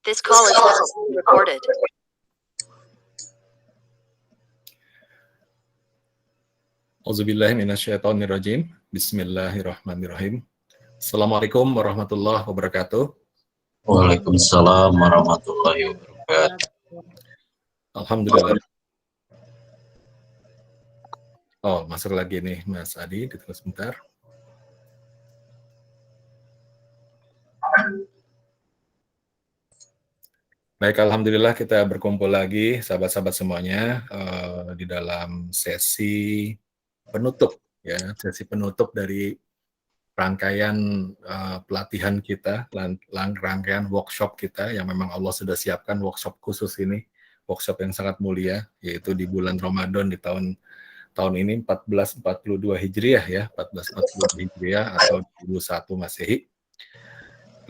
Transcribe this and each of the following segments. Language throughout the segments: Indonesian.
This call is now being recorded. Auzubillahi minasyaitonirrajim. Bismillahirrahmanirrahim. Assalamualaikum warahmatullahi wabarakatuh. Waalaikumsalam warahmatullahi wabarakatuh. Alhamdulillah. Oh, masuk lagi nih Mas Adi, ditunggu sebentar. Baik, alhamdulillah kita berkumpul lagi sahabat-sahabat semuanya di dalam sesi penutup ya, sesi penutup dari rangkaian pelatihan kita, rangkaian workshop kita yang memang Allah sudah siapkan workshop khusus ini, workshop yang sangat mulia, yaitu di bulan Ramadan di tahun ini 1442 Hijriah ya, 1442 Hijriah atau 21 Masehi.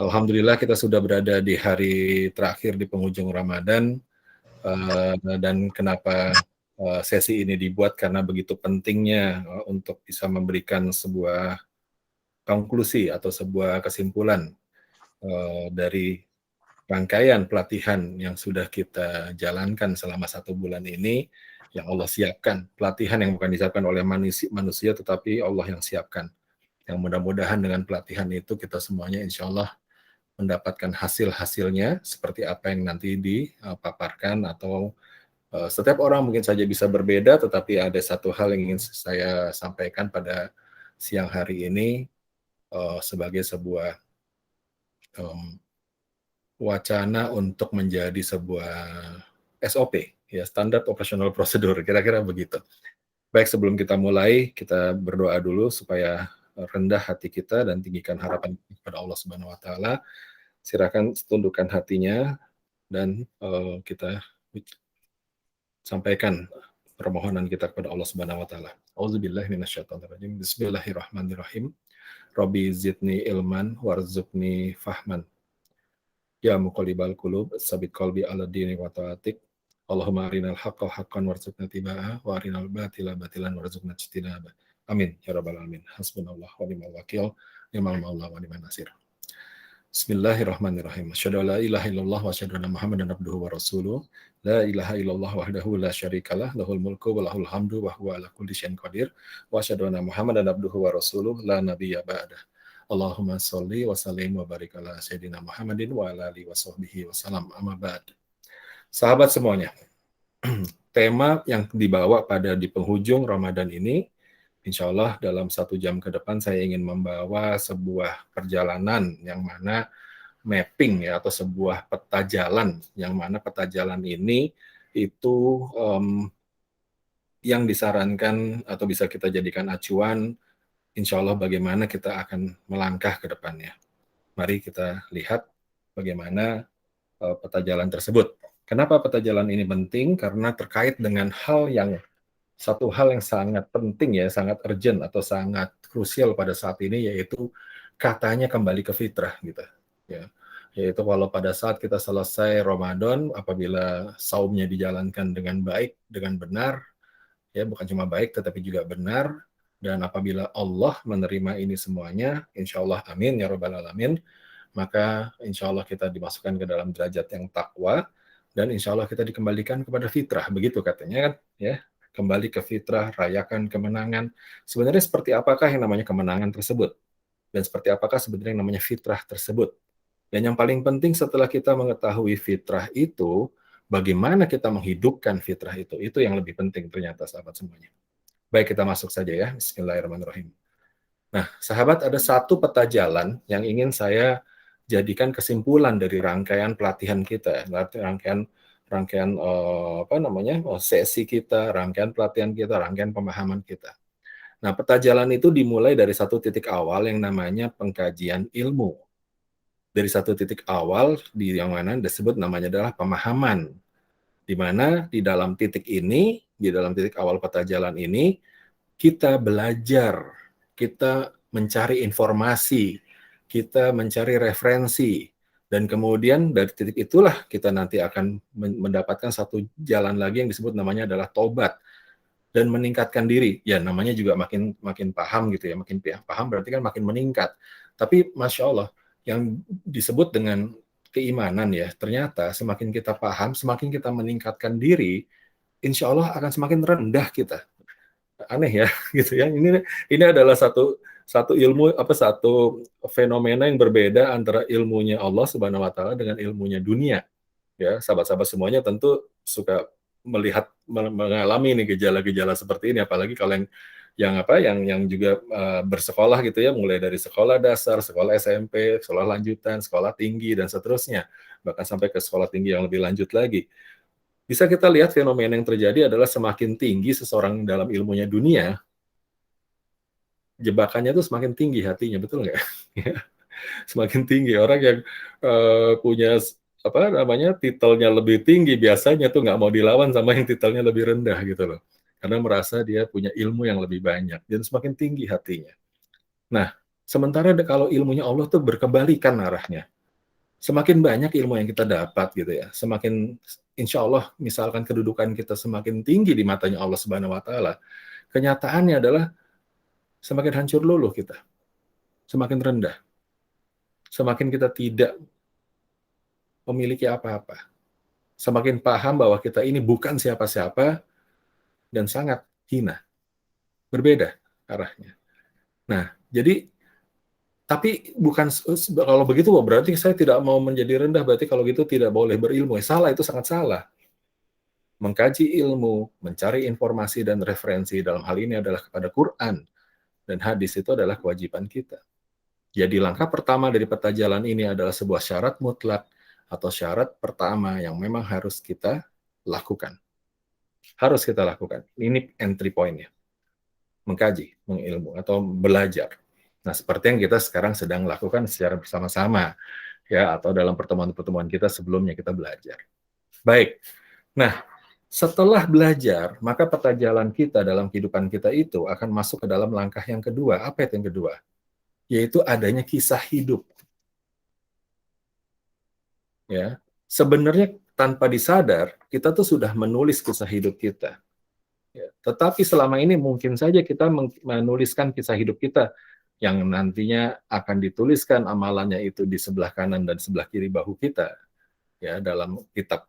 Alhamdulillah kita sudah berada di hari terakhir di penghujung Ramadan, dan kenapa sesi ini dibuat karena begitu pentingnya untuk bisa memberikan sebuah konklusi atau sebuah kesimpulan dari rangkaian pelatihan yang sudah kita jalankan selama 1 bulan ini, yang Allah siapkan, pelatihan yang bukan disiapkan oleh manusia tetapi Allah yang siapkan. Yang mudah-mudahan dengan pelatihan itu kita semuanya insya Allah mendapatkan hasil-hasilnya seperti apa yang nanti dipaparkan, atau setiap orang mungkin saja bisa berbeda, tetapi ada satu hal yang ingin saya sampaikan pada siang hari ini sebagai sebuah wacana untuk menjadi sebuah SOP, ya, Standard Operational Procedure, kira-kira begitu. Baik, sebelum kita mulai, kita berdoa dulu supaya rendah hati kita dan tinggikan harapan kepada Allah Subhanahu wa Ta'ala. Silakan tundukkan hatinya dan kita sampaikan permohonan kita kepada Allah Subhanahu wa Ta'ala. Auzubillahi minasyaitonirrajim. Bismillahirrahmanirrahim. Rabbi zidni ilman warzuqni fahman. Ya muqallibal qulub, tsabit qalbi ala dini wa ta'atik. Allahumma arinal haqqa haqqan warzuqna tibaa wa arinal batila batilan warzuqna ijtinaba. Amin ya rabbal alamin. Hasbunallah wa ni'mal wakil, ni'mal maula wa ni'man nasir. Bismillahirrahmanirrahim. Asyhadu an la ilaha illallah wa asyhadu anna Muhammadan abduhu wa rasuluh. La ilaha illallah wahdahu la syarikalah, lahul mulku wa lahul hamdu wa huwa ala kulli syai'in qadir. Wa asyhadu anna Muhammadan abduhu wa rasuluh la nabiyya ba'dah. Allahumma sholli wa sallim wa barik ala sayyidina Muhammadin wa ala alihi wa sahbihi wa salam. Amma ba'd. Sahabat semuanya, tema yang dibawa pada di penghujung Ramadan ini, insya Allah dalam 1 jam ke depan saya ingin membawa sebuah perjalanan yang mana mapping ya, atau sebuah peta jalan, yang mana peta jalan ini itu yang disarankan atau bisa kita jadikan acuan insya Allah bagaimana kita akan melangkah ke depannya. Mari kita lihat bagaimana peta jalan tersebut. Kenapa peta jalan ini penting? Karena terkait dengan satu hal yang sangat penting ya, sangat urgent atau sangat krusial pada saat ini, yaitu katanya kembali ke fitrah gitu ya. Yaitu kalau pada saat kita selesai Ramadan, apabila saumnya dijalankan dengan baik, dengan benar ya, bukan cuma baik tetapi juga benar, dan apabila Allah menerima ini semuanya, insya Allah amin ya rabbal alamin, maka insya Allah kita dimasukkan ke dalam derajat yang takwa, dan insya Allah kita dikembalikan kepada fitrah, begitu katanya kan ya. Kembali ke fitrah, rayakan kemenangan. Sebenarnya seperti apakah yang namanya kemenangan tersebut? Dan seperti apakah sebenarnya yang namanya fitrah tersebut? Dan yang paling penting setelah kita mengetahui fitrah itu, bagaimana kita menghidupkan fitrah itu? Itu yang lebih penting ternyata sahabat semuanya. Baik, kita masuk saja ya. Bismillahirrahmanirrahim. Nah, sahabat, ada satu peta jalan yang ingin saya jadikan kesimpulan dari rangkaian pelatihan kita, rangkaian sesi kita, rangkaian pelatihan kita, rangkaian pemahaman kita. Nah, peta jalan itu dimulai dari satu titik awal yang namanya pengkajian ilmu. Dari satu titik awal yang mana disebut namanya adalah pemahaman. Di mana di dalam titik ini, di dalam titik awal peta jalan ini, kita belajar, kita mencari informasi, kita mencari referensi, dan kemudian dari titik itulah kita nanti akan mendapatkan satu jalan lagi yang disebut namanya adalah tobat dan meningkatkan diri. Ya, namanya juga makin paham gitu ya, makin paham berarti kan makin meningkat. Tapi Masya Allah, yang disebut dengan keimanan ya, ternyata semakin kita paham, semakin kita meningkatkan diri, insya Allah akan semakin rendah kita. Aneh ya, gitu ya. Ini adalah satu ilmu, satu fenomena yang berbeda antara ilmunya Allah Subhanahu Wa Taala dengan ilmunya dunia. Ya, sahabat-sahabat semuanya tentu suka mengalami nih gejala-gejala seperti ini, apalagi kalau yang juga bersekolah gitu ya, mulai dari sekolah dasar, sekolah SMP, sekolah lanjutan, sekolah tinggi dan seterusnya, bahkan sampai ke sekolah tinggi yang lebih lanjut lagi. Bisa kita lihat fenomena yang terjadi adalah semakin tinggi seseorang dalam ilmunya dunia, jebakannya tuh semakin tinggi hatinya, betul nggak? Semakin tinggi orang yang punya titelnya lebih tinggi, biasanya tuh nggak mau dilawan sama yang titelnya lebih rendah gitu loh, karena merasa dia punya ilmu yang lebih banyak dan semakin tinggi hatinya. Nah, sementara kalau ilmunya Allah tuh berkebalikan arahnya, semakin banyak ilmu yang kita dapat gitu ya, semakin insya Allah misalkan kedudukan kita semakin tinggi di matanya Allah Subhanahu Wa Taala, kenyataannya adalah semakin hancur luluh kita, semakin rendah, semakin kita tidak memiliki apa-apa, semakin paham bahwa kita ini bukan siapa-siapa dan sangat hina. Berbeda arahnya. Nah, jadi tapi bukan kalau begitu berarti saya tidak mau menjadi rendah, berarti kalau gitu tidak boleh berilmu. Salah, itu sangat salah. Mengkaji ilmu, mencari informasi dan referensi dalam hal ini adalah kepada Quran dan hadis, itu adalah kewajiban kita. Jadi langkah pertama dari peta jalan ini adalah sebuah syarat mutlak atau syarat pertama yang memang harus kita lakukan. Harus kita lakukan. Ini entry point-nya. Mengkaji, mengilmu, atau belajar. Nah, seperti yang kita sekarang sedang lakukan secara bersama-sama, ya, atau dalam pertemuan-pertemuan kita sebelumnya kita belajar. Baik. Nah, setelah belajar, maka peta jalan kita dalam kehidupan kita itu akan masuk ke dalam langkah yang kedua. Apa itu yang kedua? Yaitu adanya kisah hidup. Ya, sebenarnya tanpa disadar kita tuh sudah menulis kisah hidup kita. Ya, tetapi selama ini mungkin saja kita menuliskan kisah hidup kita yang nantinya akan dituliskan amalannya itu di sebelah kanan dan sebelah kiri bahu kita, ya, dalam kitab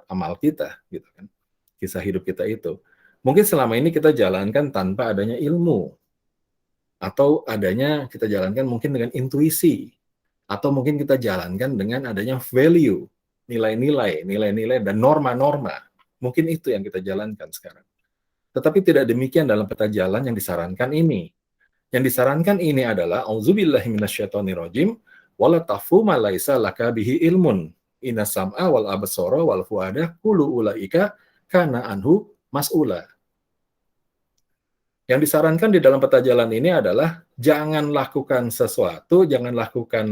amal kita, gitu kan. Kisah hidup kita itu mungkin selama ini kita jalankan tanpa adanya ilmu, atau adanya kita jalankan mungkin dengan intuisi, atau mungkin kita jalankan dengan adanya value, nilai-nilai dan norma-norma. Mungkin itu yang kita jalankan sekarang. Tetapi tidak demikian dalam peta jalan yang disarankan ini. Yang disarankan ini adalah auzubillahi minasyaitonirrajim wala taqfu ma laisa laka bihi ilmun inna sam'a wal absara wal fuada kullu ulaika kana anhu mas'ula. Yang disarankan di dalam peta jalan ini adalah jangan lakukan sesuatu, jangan lakukan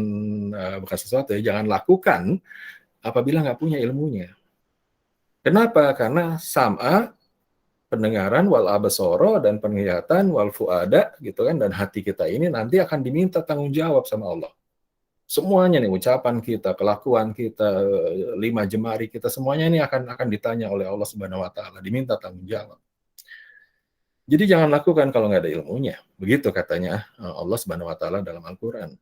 jangan lakukan apabila nggak punya ilmunya. Kenapa? Karena sam'a, pendengaran, wal absara, dan penglihatan, wal fuada, gitu kan, dan hati kita ini nanti akan diminta tanggung jawab sama Allah. Semuanya nih, ucapan kita, kelakuan kita, 5 jemari kita, semuanya ini akan ditanya oleh Allah Subhanahu Wa Taala, diminta tanggung jawab. Jadi jangan lakukan kalau nggak ada ilmunya. Begitu katanya Allah Subhanahu Wa Taala dalam Al-Quran.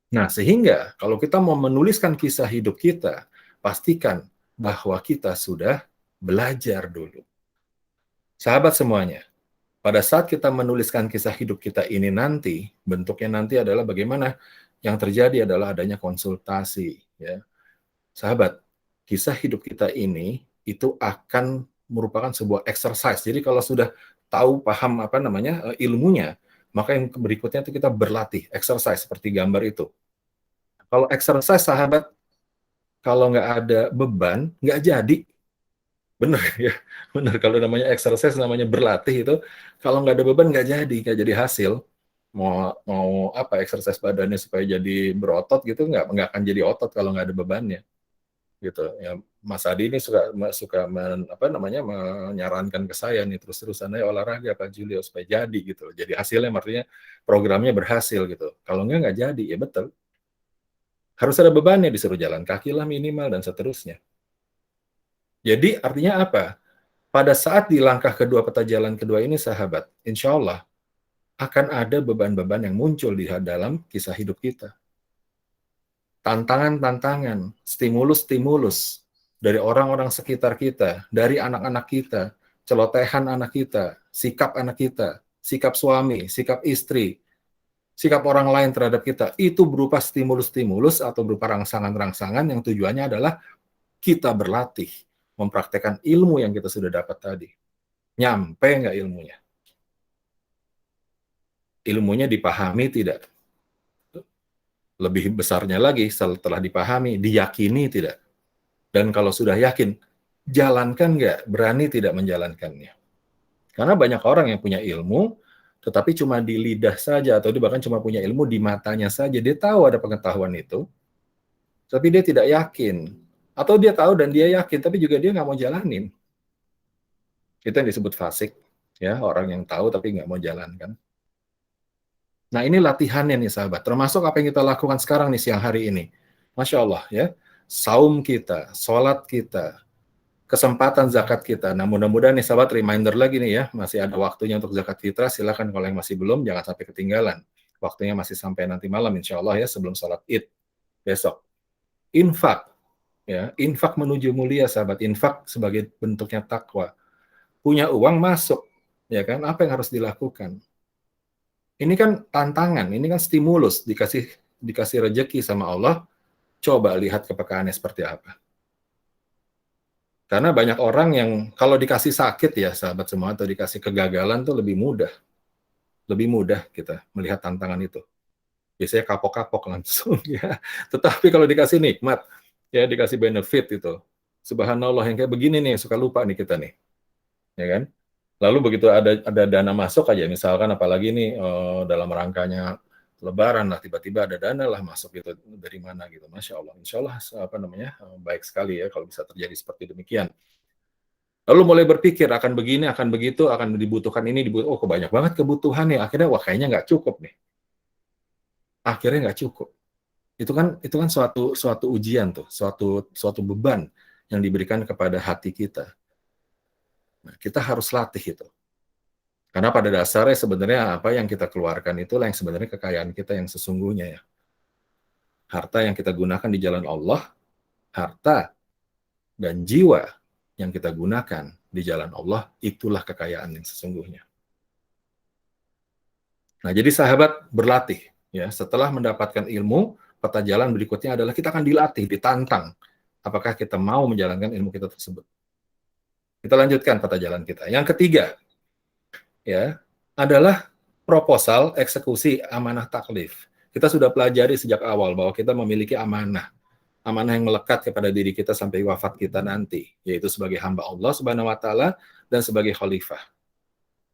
Nah, sehingga kalau kita mau menuliskan kisah hidup kita, pastikan bahwa kita sudah belajar dulu. Sahabat semuanya, pada saat kita menuliskan kisah hidup kita ini nanti, bentuknya nanti adalah bagaimana yang terjadi adalah adanya konsultasi. Ya. Sahabat, kisah hidup kita ini itu akan merupakan sebuah exercise. Jadi kalau sudah tahu, paham ilmunya, maka yang berikutnya itu kita berlatih, exercise seperti gambar itu. Kalau exercise, sahabat, kalau nggak ada beban, nggak jadi. Bener ya, bener. Kalau namanya exercise, namanya berlatih itu, kalau nggak ada beban nggak jadi hasil. Mau exercise badannya supaya jadi berotot gitu, nggak akan jadi otot kalau nggak ada bebannya. Gitu ya. Mas Adi ini suka menyarankan ke saya nih terus-terusan aja olahraga Pak Julio supaya jadi gitu. Jadi hasilnya artinya programnya berhasil gitu. Kalau nggak jadi, ya betul. Harus ada bebannya, disuruh jalan kaki lah minimal dan seterusnya. Jadi artinya apa? Pada saat di langkah kedua peta jalan kedua ini, sahabat, insya Allah akan ada beban-beban yang muncul di dalam kisah hidup kita. tantangan-tantangan, stimulus-stimulus dari orang-orang sekitar kita, dari anak-anak kita, celotehan anak kita, sikap suami, sikap istri, sikap orang lain terhadap kita, itu berupa stimulus-stimulus atau berupa rangsangan-rangsangan yang tujuannya adalah kita berlatih, mempraktekkan ilmu yang kita sudah dapat tadi. Nyampe nggak ilmunya? Ilmunya dipahami tidak? Lebih besarnya lagi, setelah dipahami, diyakini tidak? Dan kalau sudah yakin, jalankan nggak? Berani tidak menjalankannya? Karena banyak orang yang punya ilmu, tetapi cuma di lidah saja, atau dia bahkan cuma punya ilmu di matanya saja. Dia tahu ada pengetahuan itu, tapi dia tidak yakin. Atau dia tahu dan dia yakin, tapi juga dia nggak mau jalanin. Itu yang disebut fasik, ya, orang yang tahu tapi nggak mau jalankan. Nah, ini latihannya nih sahabat, termasuk apa yang kita lakukan sekarang nih siang hari ini. Masya Allah ya, saum kita, sholat kita, kesempatan zakat kita. Nah, mudah-mudahan nih sahabat reminder lagi nih ya, masih ada waktunya untuk zakat fitrah, silakan kalau yang masih belum, jangan sampai ketinggalan. Waktunya masih sampai nanti malam insya Allah ya, sebelum sholat id besok. Infak, ya, infak menuju mulia sahabat, infak sebagai bentuknya takwa. Punya uang masuk, ya kan, apa yang harus dilakukan? Ini kan tantangan, ini kan stimulus, dikasih rejeki sama Allah, coba lihat kepekaannya seperti apa. Karena banyak orang yang kalau dikasih sakit ya sahabat semua, atau dikasih kegagalan tuh lebih mudah kita melihat tantangan itu. Biasanya kapok-kapok langsung ya. Tetapi kalau dikasih nikmat, ya dikasih benefit itu, subhanallah yang kayak begini nih, suka lupa nih kita nih, ya kan? Lalu begitu ada dana masuk aja, misalkan apalagi nih dalam rangkanya Lebaran lah, tiba-tiba ada dana lah masuk gitu, dari mana gitu, Masya Allah. Insya Allah baik sekali ya kalau bisa terjadi seperti demikian. Lalu mulai berpikir akan begini, akan begitu, akan dibutuhkan ini, oh banyak banget kebutuhan nih, akhirnya wah kayaknya nggak cukup nih. Akhirnya nggak cukup. Itu kan suatu ujian tuh, suatu beban yang diberikan kepada hati kita. Nah, kita harus latih itu. Karena pada dasarnya sebenarnya apa yang kita keluarkan itulah yang sebenarnya kekayaan kita yang sesungguhnya ya. Harta yang kita gunakan di jalan Allah, harta dan jiwa yang kita gunakan di jalan Allah, itulah kekayaan yang sesungguhnya. Nah, jadi sahabat berlatih ya. Setelah mendapatkan ilmu, peta jalan berikutnya adalah kita akan dilatih, ditantang. Apakah kita mau menjalankan ilmu kita tersebut? Kita lanjutkan peta jalan kita. Yang ketiga, ya, adalah proposal eksekusi amanah taklif. Kita sudah pelajari sejak awal bahwa kita memiliki amanah yang melekat kepada diri kita sampai wafat kita nanti, yaitu sebagai hamba Allah Subhanahu wa taala dan sebagai khalifah.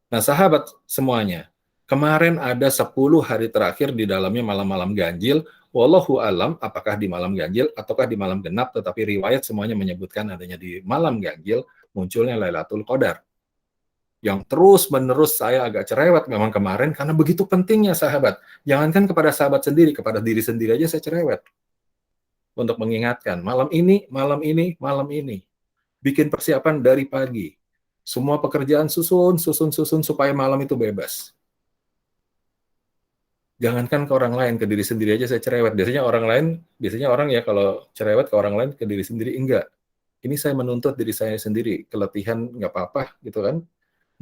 Nah, sahabat semuanya, kemarin ada 10 hari terakhir di dalamnya malam-malam ganjil. Wallahu alam apakah di malam ganjil ataukah di malam genap, tetapi riwayat semuanya menyebutkan adanya di malam ganjil munculnya Lailatul Qadar. Yang terus-menerus saya agak cerewet memang kemarin, karena begitu pentingnya sahabat. Jangankan kepada sahabat sendiri, kepada diri sendiri aja saya cerewet. Untuk mengingatkan, malam ini. Bikin persiapan dari pagi. Semua pekerjaan susun supaya malam itu bebas. Jangankan ke orang lain, ke diri sendiri aja saya cerewet. Biasanya orang ya kalau cerewet ke orang lain, ke diri sendiri enggak. Ini saya menuntut diri saya sendiri, keletihan nggak apa-apa gitu kan.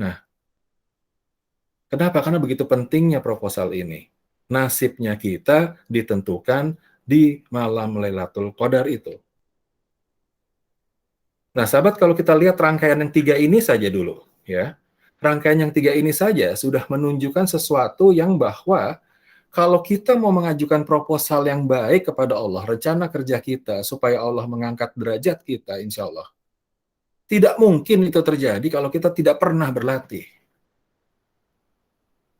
Nah, kenapa? Karena begitu pentingnya proposal ini. Nasibnya kita ditentukan di malam Lailatul Qadar itu. Nah, sahabat, kalau kita lihat rangkaian yang 3 ini saja dulu, ya. Rangkaian yang 3 ini saja sudah menunjukkan sesuatu yang bahwa kalau kita mau mengajukan proposal yang baik kepada Allah, rencana kerja kita supaya Allah mengangkat derajat kita, insya Allah, tidak mungkin itu terjadi kalau kita tidak pernah berlatih.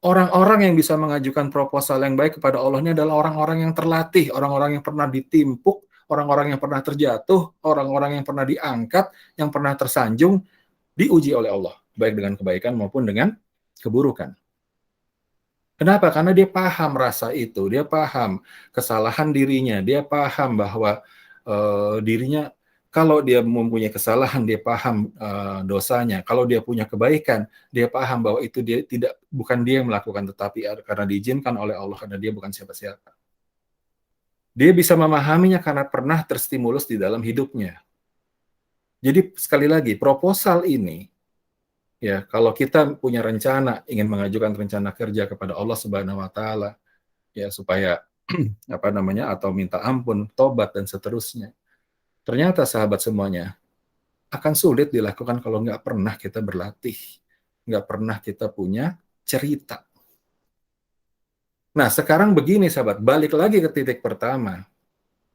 Orang-orang yang bisa mengajukan proposal yang baik kepada Allah ini adalah orang-orang yang terlatih, orang-orang yang pernah ditimpuk, orang-orang yang pernah terjatuh, orang-orang yang pernah diangkat, yang pernah tersanjung, diuji oleh Allah, baik dengan kebaikan maupun dengan keburukan. Kenapa? Karena dia paham rasa itu, dia paham kesalahan dirinya, dia paham bahwa dirinya, kalau dia mempunyai kesalahan, dia paham dosanya. Kalau dia punya kebaikan, dia paham bahwa itu bukan dia yang melakukan, tetapi karena diizinkan oleh Allah, karena dia bukan siapa-siapa. Dia bisa memahaminya karena pernah terstimulus di dalam hidupnya. Jadi sekali lagi, proposal ini, ya, kalau kita punya rencana, ingin mengajukan rencana kerja kepada Allah Subhanahu wa Ta'ala, ya, supaya atau minta ampun, tobat dan seterusnya. Ternyata sahabat semuanya akan sulit dilakukan kalau nggak pernah kita berlatih, nggak pernah kita punya cerita. Nah, sekarang begini sahabat, balik lagi ke titik pertama.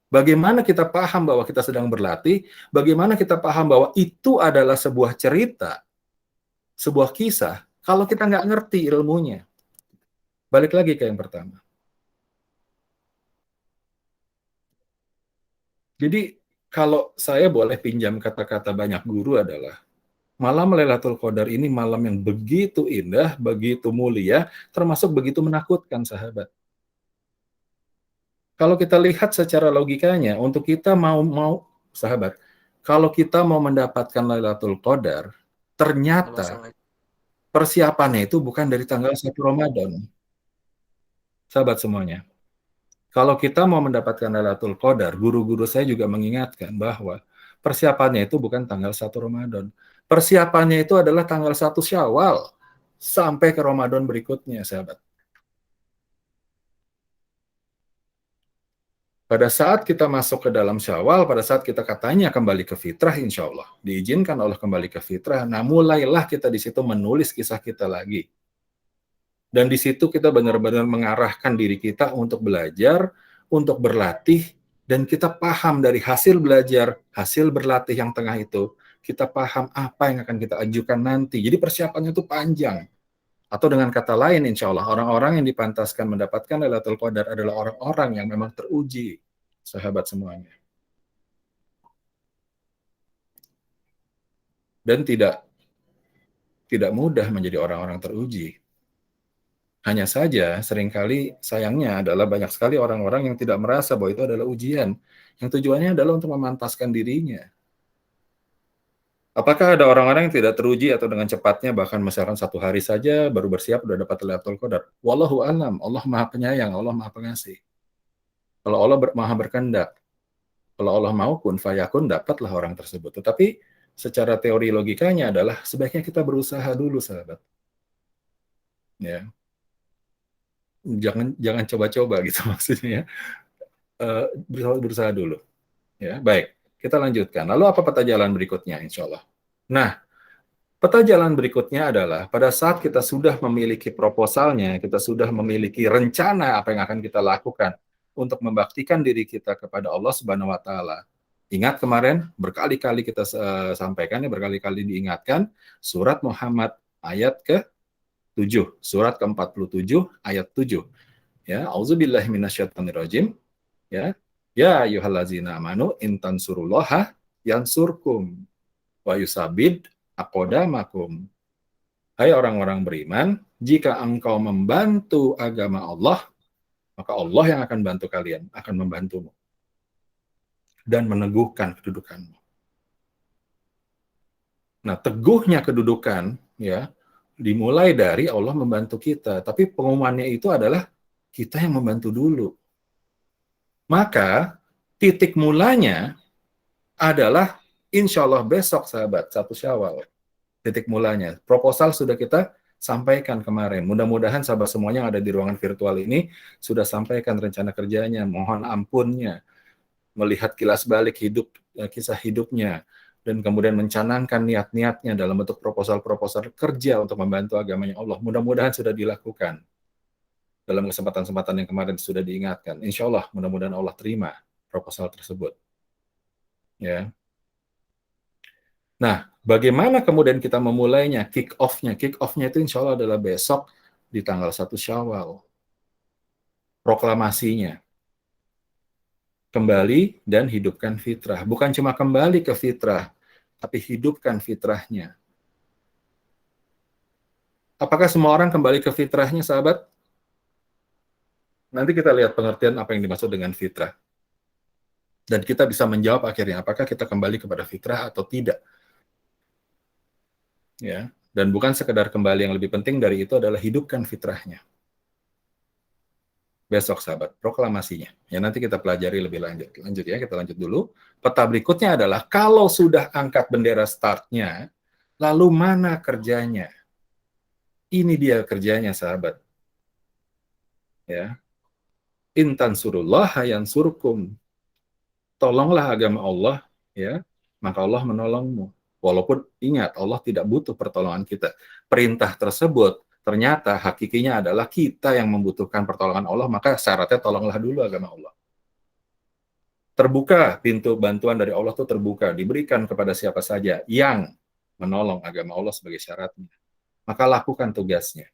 Bagaimana kita paham bahwa kita sedang berlatih, bagaimana kita paham bahwa itu adalah sebuah cerita, sebuah kisah, kalau kita nggak ngerti ilmunya. Balik lagi ke yang pertama. Jadi, kalau saya boleh pinjam kata-kata banyak guru adalah, malam Lailatul Qadar ini malam yang begitu indah, begitu mulia, termasuk begitu menakutkan, sahabat. Kalau kita lihat secara logikanya, untuk kita sahabat, kalau kita mau mendapatkan Lailatul Qadar, ternyata persiapannya itu bukan dari tanggal 1 Ramadan. Sahabat semuanya, kalau kita mau mendapatkan Lailatul Qadar, guru-guru saya juga mengingatkan bahwa persiapannya itu bukan tanggal 1 Ramadan. Persiapannya itu adalah tanggal 1 Syawal sampai ke Ramadan berikutnya, sahabat. Pada saat kita masuk ke dalam Syawal, pada saat kita katanya kembali ke fitrah, insya Allah diizinkan Allah kembali ke fitrah. Nah, mulailah kita di situ menulis kisah kita lagi. Dan di situ kita benar-benar mengarahkan diri kita untuk belajar, untuk berlatih, dan kita paham dari hasil belajar, hasil berlatih yang tengah itu, kita paham apa yang akan kita ajukan nanti. Jadi persiapannya itu panjang. Atau dengan kata lain, insya Allah, orang-orang yang dipantaskan mendapatkan Lailatul Qadar adalah orang-orang yang memang teruji, sahabat semuanya. Dan tidak mudah menjadi orang-orang teruji. Hanya saja, seringkali sayangnya adalah banyak sekali orang-orang yang tidak merasa bahwa itu adalah ujian, yang tujuannya adalah untuk memantaskan dirinya. Apakah ada orang-orang yang tidak teruji atau dengan cepatnya, bahkan misalkan 1 hari saja baru bersiap sudah dapat Lailatul Qadar? Wallahu a'lam, Allah Maha Penyayang, Allah Maha Pengasih. Kalau Allah Maha berkehendak, kalau Allah mau kun fayakun, dapatlah orang tersebut. Tetapi secara teori logikanya adalah sebaiknya kita berusaha dulu, sahabat. Ya, jangan coba-coba gitu maksudnya. Berusaha dulu. Ya, baik. Kita lanjutkan. Lalu apa peta jalan berikutnya, insya Allah? Nah, peta jalan berikutnya adalah pada saat kita sudah memiliki proposalnya, kita sudah memiliki rencana apa yang akan kita lakukan untuk membaktikan diri kita kepada Allah Subhanahu wa Ta'ala. Ingat kemarin berkali-kali kita sampaikan, berkali-kali diingatkan, surat Muhammad ayat ke-7, surat ke-47 ayat 7. Ya, auzubillahi minasyaitonirrajim. Ya ayyuhallazina amanu intan surullaha yansurkum wa yusabid aqdamakum. Hai orang-orang beriman, jika engkau membantu agama Allah, maka Allah yang akan bantu kalian, akan membantumu dan meneguhkan kedudukanmu. Nah, teguhnya kedudukan ya dimulai dari Allah membantu kita, tapi pengumumannya itu adalah kita yang membantu dulu. Maka titik mulanya adalah insya Allah besok, sahabat, 1 Syawal. Titik mulanya. Proposal sudah kita sampaikan kemarin. Mudah-mudahan sahabat semuanya yang ada di ruangan virtual ini sudah sampaikan rencana kerjanya, mohon ampunnya, melihat kilas balik kisah hidupnya, dan kemudian mencanangkan niat-niatnya dalam bentuk proposal-proposal kerja untuk membantu agamanya Allah. Mudah-mudahan sudah dilakukan. Dalam kesempatan-kesempatan yang kemarin sudah diingatkan. Insya Allah, mudah-mudahan Allah terima proposal tersebut. Ya. Nah, bagaimana kemudian kita memulainya? Kick off-nya itu insya Allah adalah besok di tanggal 1 Syawal. Proklamasinya. Kembali dan hidupkan fitrah. Bukan cuma kembali ke fitrah, tapi hidupkan fitrahnya. Apakah semua orang kembali ke fitrahnya, sahabat? Nanti kita lihat pengertian apa yang dimaksud dengan fitrah. Dan kita bisa menjawab akhirnya, apakah kita kembali kepada fitrah atau tidak. Ya, dan bukan sekedar kembali, yang lebih penting dari itu adalah hidupkan fitrahnya. besok sahabat, proklamasinya. Ya nanti kita pelajari lebih lanjut ya, kita lanjut dulu. Peta berikutnya adalah kalau sudah angkat bendera startnya, lalu mana kerjanya? Ini dia kerjanya sahabat. Ya. Intan surullah yansurkum. Tolonglah agama Allah, ya, maka Allah menolongmu. Walaupun ingat Allah tidak butuh pertolongan kita. Perintah tersebut ternyata hakikinya adalah kita yang membutuhkan pertolongan Allah, maka syaratnya tolonglah dulu agama Allah. Terbuka pintu bantuan dari Allah itu terbuka, diberikan kepada siapa saja yang menolong agama Allah sebagai syaratnya. Maka lakukan tugasnya.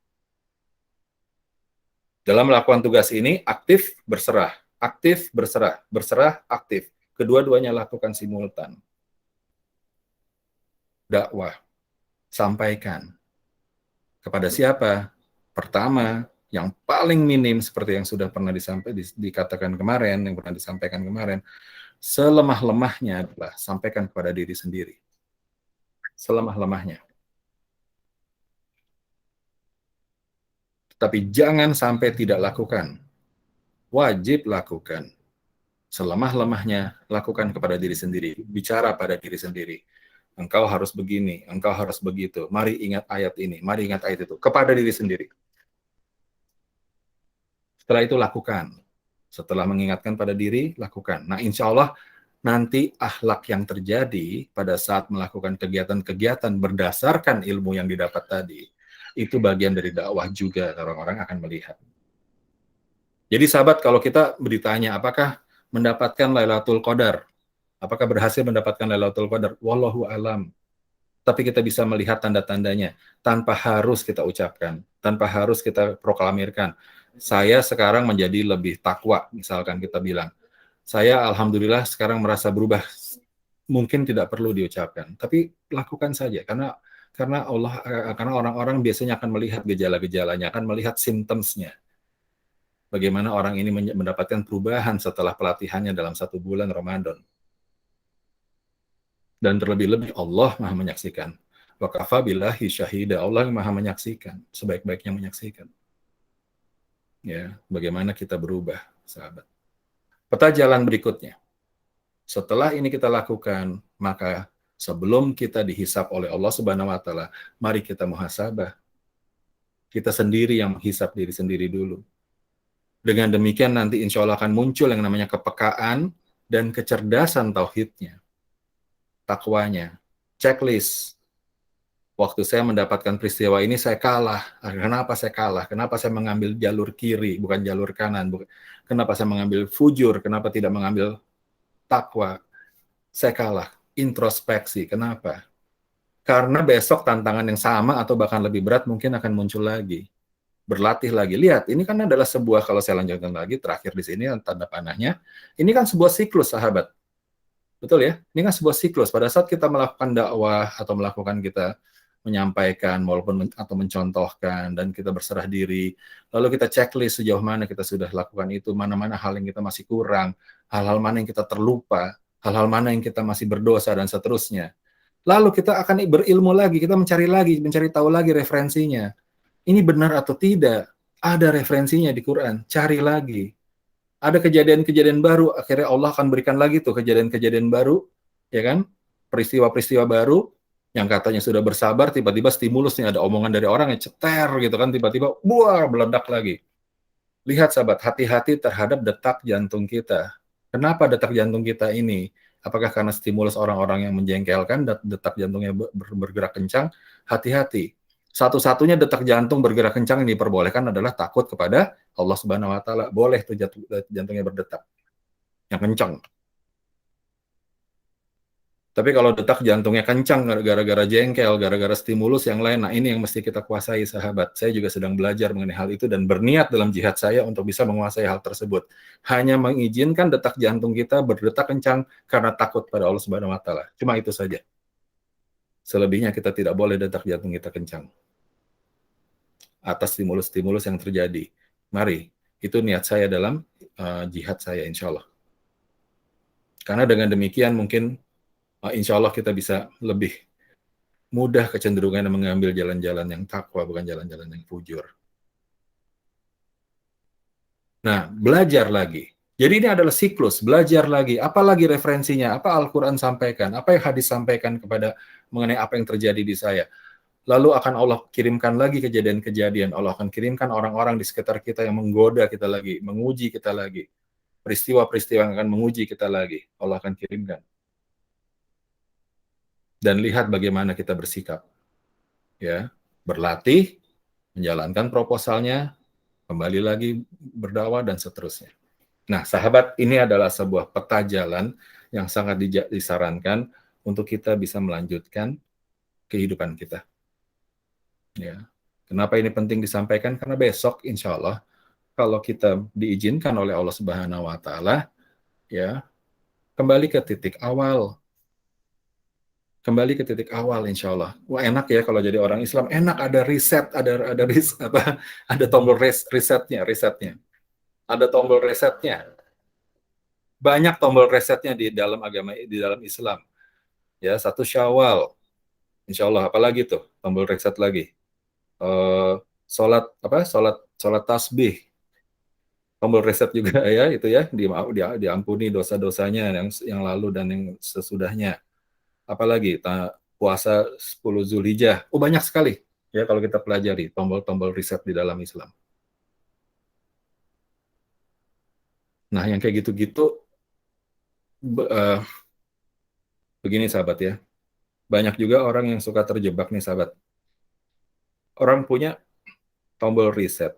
Dalam melakukan tugas ini, aktif, berserah. Aktif, berserah. Berserah, aktif. Kedua-duanya lakukan simultan. Dakwah. Sampaikan. Kepada siapa? Pertama, yang paling minim seperti yang sudah pernah dikatakan kemarin, yang pernah disampaikan kemarin, selemah-lemahnya adalah sampaikan kepada diri sendiri. Selemah-lemahnya. Tapi jangan sampai tidak lakukan. Wajib lakukan. Selemah-lemahnya, lakukan kepada diri sendiri. Bicara pada diri sendiri. Engkau harus begini, engkau harus begitu. Mari ingat ayat ini, mari ingat ayat itu. Kepada diri sendiri. Setelah itu lakukan. Setelah mengingatkan pada diri, lakukan. Nah, insya Allah nanti akhlak yang terjadi pada saat melakukan kegiatan-kegiatan berdasarkan ilmu yang didapat tadi, itu bagian dari dakwah juga, orang-orang akan melihat. Jadi sahabat, kalau kita ditanya apakah mendapatkan Lailatul Qadar, apakah berhasil mendapatkan Lailatul Qadar, wallahu alam. Tapi kita bisa melihat tanda-tandanya tanpa harus kita ucapkan, tanpa harus kita proklamirkan. Saya sekarang menjadi lebih takwa, misalkan kita bilang. Saya alhamdulillah sekarang merasa berubah. Mungkin tidak perlu diucapkan, tapi lakukan saja karena karena orang-orang biasanya akan melihat gejala-gejalanya, akan melihat symptoms-nya. Bagaimana orang ini mendapatkan perubahan setelah pelatihannya dalam 1 bulan Ramadan. Dan terlebih-lebih Allah Maha menyaksikan. Wa kafa billahi syahida. Allah yang Maha menyaksikan, sebaik-baiknya menyaksikan. Ya, bagaimana kita berubah, sahabat. Peta jalan berikutnya. Setelah ini kita lakukan, maka sebelum kita dihisap oleh Allah Subhanahu wa taala, mari kita muhasabah. Kita sendiri yang menghisap diri sendiri dulu. Dengan demikian nanti insya Allah akan muncul yang namanya kepekaan dan kecerdasan tauhidnya. Takwanya, checklist. Waktu saya mendapatkan peristiwa ini, saya kalah. Kenapa saya kalah? Kenapa saya mengambil jalur kiri, bukan jalur kanan? Kenapa saya mengambil fujur? Kenapa tidak mengambil takwa? Saya kalah. Introspeksi. Kenapa? Karena besok tantangan yang sama atau bahkan lebih berat mungkin akan muncul lagi. Berlatih lagi. Lihat, ini kan adalah sebuah, kalau saya lanjutkan lagi, terakhir di sini, tanda panahnya, ini kan sebuah siklus, sahabat. Betul ya? Ini kan sebuah siklus. Pada saat kita melakukan dakwah atau melakukan kita menyampaikan walaupun atau mencontohkan dan kita berserah diri, lalu kita checklist sejauh mana kita sudah lakukan itu, mana-mana hal yang kita masih kurang, hal-hal mana yang kita terlupa, hal-hal mana yang kita masih berdosa dan seterusnya. Lalu kita akan berilmu lagi, kita mencari tahu lagi referensinya. Ini benar atau tidak? Ada referensinya di Quran, cari lagi. Ada kejadian-kejadian baru, akhirnya Allah akan berikan lagi tuh kejadian-kejadian baru, ya kan? Peristiwa-peristiwa baru yang katanya sudah bersabar, tiba-tiba stimulus nih, ada omongan dari orang yang ceter gitu kan, tiba-tiba buah meledak lagi. Lihat sahabat, hati-hati terhadap detak jantung kita. Kenapa detak jantung kita ini? Apakah karena stimulus orang-orang yang menjengkelkan, detak jantungnya bergerak kencang? Hati-hati. Satu-satunya detak jantung bergerak kencang yang diperbolehkan adalah takut kepada Allah Subhanahu wa taala. Boleh tuh jantungnya berdetak yang kencang. Tapi kalau detak jantungnya kencang gara-gara jengkel, gara-gara stimulus yang lain, nah ini yang mesti kita kuasai, sahabat. Saya juga sedang belajar mengenai hal itu dan berniat dalam jihad saya untuk bisa menguasai hal tersebut. Hanya mengizinkan detak jantung kita berdetak kencang karena takut pada Allah Subhanahu wa taala. Cuma itu saja. Selebihnya kita tidak boleh detak jantung kita kencang atas stimulus-stimulus yang terjadi. Mari, itu niat saya dalam jihad saya, insya Allah. Karena dengan demikian mungkin insya Allah kita bisa lebih mudah kecenderungan mengambil jalan-jalan yang takwa, bukan jalan-jalan yang fujur. Nah, belajar lagi. Jadi ini adalah siklus, belajar lagi. Apa lagi referensinya? Apa Al-Quran sampaikan? Apa yang hadis sampaikan kepada mengenai apa yang terjadi di saya? Lalu akan Allah kirimkan lagi kejadian-kejadian. Allah akan kirimkan orang-orang di sekitar kita yang menggoda kita lagi, menguji kita lagi. Peristiwa-peristiwa yang akan menguji kita lagi. Allah akan kirimkan. Dan lihat bagaimana kita bersikap. Ya, berlatih, menjalankan proposalnya, kembali lagi berdakwah, dan seterusnya. Nah, sahabat, ini adalah sebuah peta jalan yang sangat disarankan untuk kita bisa melanjutkan kehidupan kita. Ya. Kenapa ini penting disampaikan? Karena besok, insya Allah, kalau kita diizinkan oleh Allah Subhanahu Wa Taala, ya, kembali ke titik awal. Kembali ke titik awal, insya Allah. Wah, enak ya kalau jadi orang Islam. Enak, ada riset, ada tombol risetnya. Ada tombol resetnya. Banyak tombol resetnya di dalam agama, di dalam Islam. Ya, 1 Syawal, insya Allah. Apalagi tuh tombol reset lagi. Sholat tasbih, tombol reset juga ya, itu ya, diampuni dosa-dosanya yang lalu dan yang sesudahnya. Apalagi puasa 10 Zulhijjah. Oh, banyak sekali ya kalau kita pelajari tombol-tombol riset di dalam Islam. Nah, yang kayak gitu-gitu begini sahabat ya. Banyak juga orang yang suka terjebak nih sahabat. Orang punya tombol reset.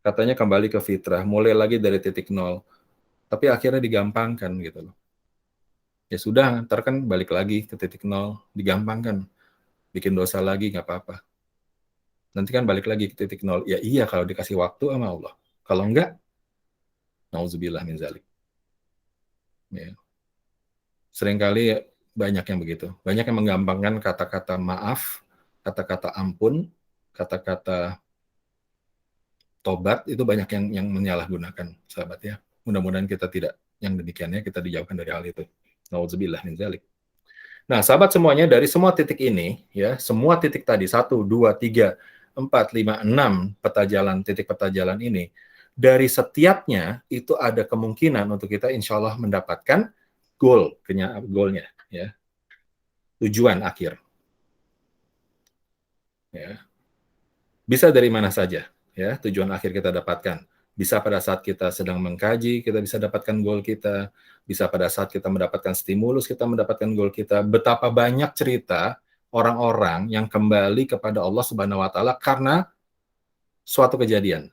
Katanya kembali ke fitrah, mulai lagi dari titik nol. Tapi akhirnya digampangkan gitu loh. Ya sudah, ntar kan balik lagi ke titik nol, digampangkan. Bikin dosa lagi, nggak apa-apa. Nanti kan balik lagi ke titik nol. Ya iya kalau dikasih waktu sama Allah. Kalau enggak, nauzubillah min zalik. Ya. Seringkali banyak yang begitu. Banyak yang menggampangkan kata-kata maaf, kata-kata ampun, kata-kata tobat, itu banyak yang menyalahgunakan, sahabat ya. Mudah-mudahan kita tidak yang demikiannya, kita dijauhkan dari hal itu. Nauzubillah min zalik. Nah, sahabat semuanya, dari semua titik ini, ya, semua titik tadi, 1, 2, 3, 4, 5, 6 peta jalan, titik peta jalan ini, dari setiapnya itu ada kemungkinan untuk kita insya Allah mendapatkan goalnya, ya, tujuan akhir. Ya. Bisa dari mana saja, ya, tujuan akhir kita dapatkan. Bisa pada saat kita sedang mengkaji, kita bisa dapatkan goal kita. Bisa pada saat kita mendapatkan stimulus, kita mendapatkan goal kita. Betapa banyak cerita orang-orang yang kembali kepada Allah Subhanahu Wa Taala karena suatu kejadian.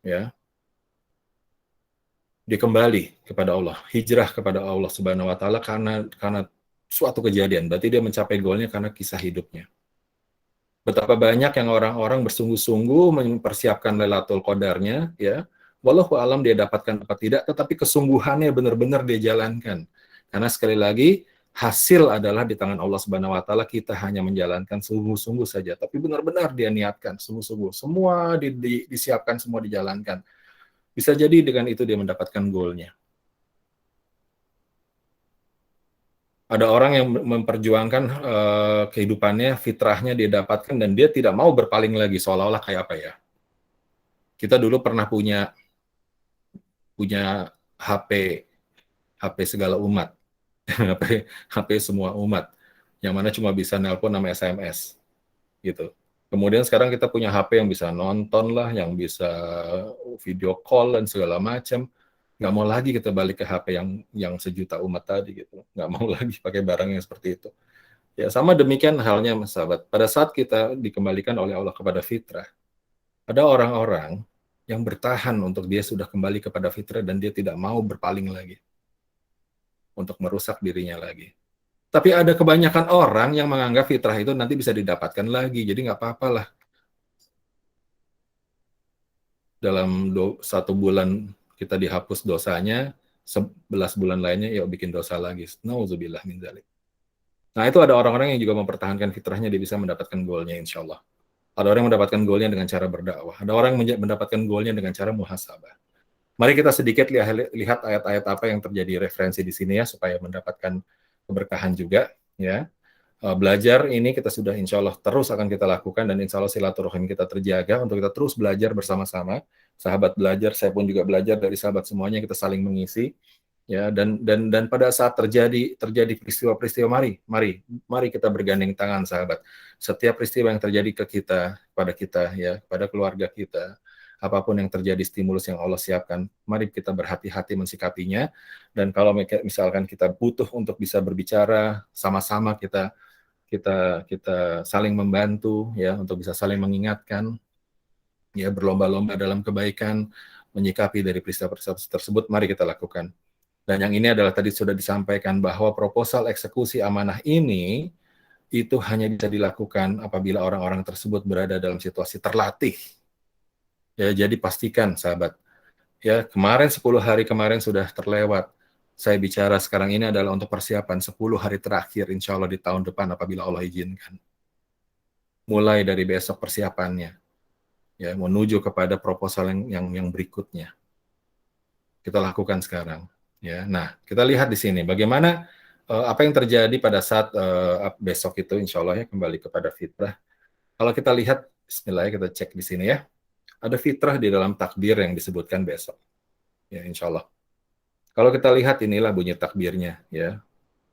Ya, dia kembali kepada Allah, hijrah kepada Allah Subhanahu Wa Taala karena suatu kejadian. Berarti dia mencapai goalnya karena kisah hidupnya. Betapa banyak yang orang-orang bersungguh-sungguh mempersiapkan Lailatul Qadarnya, ya. Wallahu alam dia dapatkan apa tidak, tetapi kesungguhannya benar-benar dia jalankan. Karena sekali lagi, hasil adalah di tangan Allah Subhanahu Wa Taala. Kita hanya menjalankan sungguh-sungguh saja, tapi benar-benar dia niatkan sungguh-sungguh. Semua disiapkan, semua dijalankan. Bisa jadi dengan itu dia mendapatkan goalnya. Ada orang yang memperjuangkan kehidupannya, fitrahnya dia dapatkan, dan dia tidak mau berpaling lagi, seolah-olah kayak apa ya. Kita dulu pernah punya HP segala umat, HP semua umat, yang mana cuma bisa nelpon sama SMS, gitu. Kemudian sekarang kita punya HP yang bisa nonton lah, yang bisa video call dan segala macam. Nggak mau lagi kita balik ke HP yang sejuta umat tadi gitu. Nggak mau lagi pakai barang yang seperti itu. Ya, sama demikian halnya, sahabat. Pada saat kita dikembalikan oleh Allah kepada fitrah, ada orang-orang yang bertahan untuk dia sudah kembali kepada fitrah dan dia tidak mau berpaling lagi untuk merusak dirinya lagi. Tapi ada kebanyakan orang yang menganggap fitrah itu nanti bisa didapatkan lagi, jadi nggak apa-apalah. Dalam 1 bulan kita dihapus dosanya, 11 bulan lainnya ya bikin dosa lagi. Nauzubillah min dzalik. Nah, itu ada orang-orang yang juga mempertahankan fitrahnya, dia bisa mendapatkan goalnya insya Allah. Ada orang yang mendapatkan goalnya dengan cara berdakwah. Ada orang yang mendapatkan goalnya dengan cara muhasabah. Mari kita sedikit lihat ayat-ayat apa yang terjadi referensi di sini ya, supaya mendapatkan keberkahan juga. Ya, Belajar ini kita sudah insya Allah terus akan kita lakukan, dan insya Allah silaturahim kita terjaga untuk kita terus belajar bersama-sama. Sahabat belajar, saya pun juga belajar dari sahabat semuanya, kita saling mengisi. Ya, dan pada saat terjadi peristiwa-peristiwa, mari kita bergandeng tangan, sahabat. Setiap peristiwa yang terjadi ke kita, pada kita, ya, pada keluarga kita, apapun yang terjadi, stimulus yang Allah siapkan, mari kita berhati-hati mensikapinya. Dan kalau misalkan kita butuh untuk bisa berbicara sama-sama, kita saling membantu, ya, untuk bisa saling mengingatkan, ya, berlomba-lomba dalam kebaikan, menyikapi dari peristiwa-peristiwa tersebut, mari kita lakukan. Dan yang ini adalah tadi sudah disampaikan bahwa proposal eksekusi amanah ini itu hanya bisa dilakukan apabila orang-orang tersebut berada dalam situasi terlatih. Ya, jadi pastikan, sahabat. Ya, kemarin 10 hari kemarin sudah terlewat. Saya bicara sekarang ini adalah untuk persiapan 10 hari terakhir insya Allah di tahun depan apabila Allah izinkan. Mulai dari besok persiapannya. Ya, menuju kepada proposal yang berikutnya. Kita lakukan sekarang. Ya, nah, kita lihat di sini bagaimana apa yang terjadi pada saat besok itu, insya Allah, ya, kembali kepada fitrah. Kalau kita lihat, Bismillah, kita cek di sini, ya, ada fitrah di dalam takbir yang disebutkan besok, ya, insya Allah. Kalau kita lihat, inilah bunyi takbirnya, ya,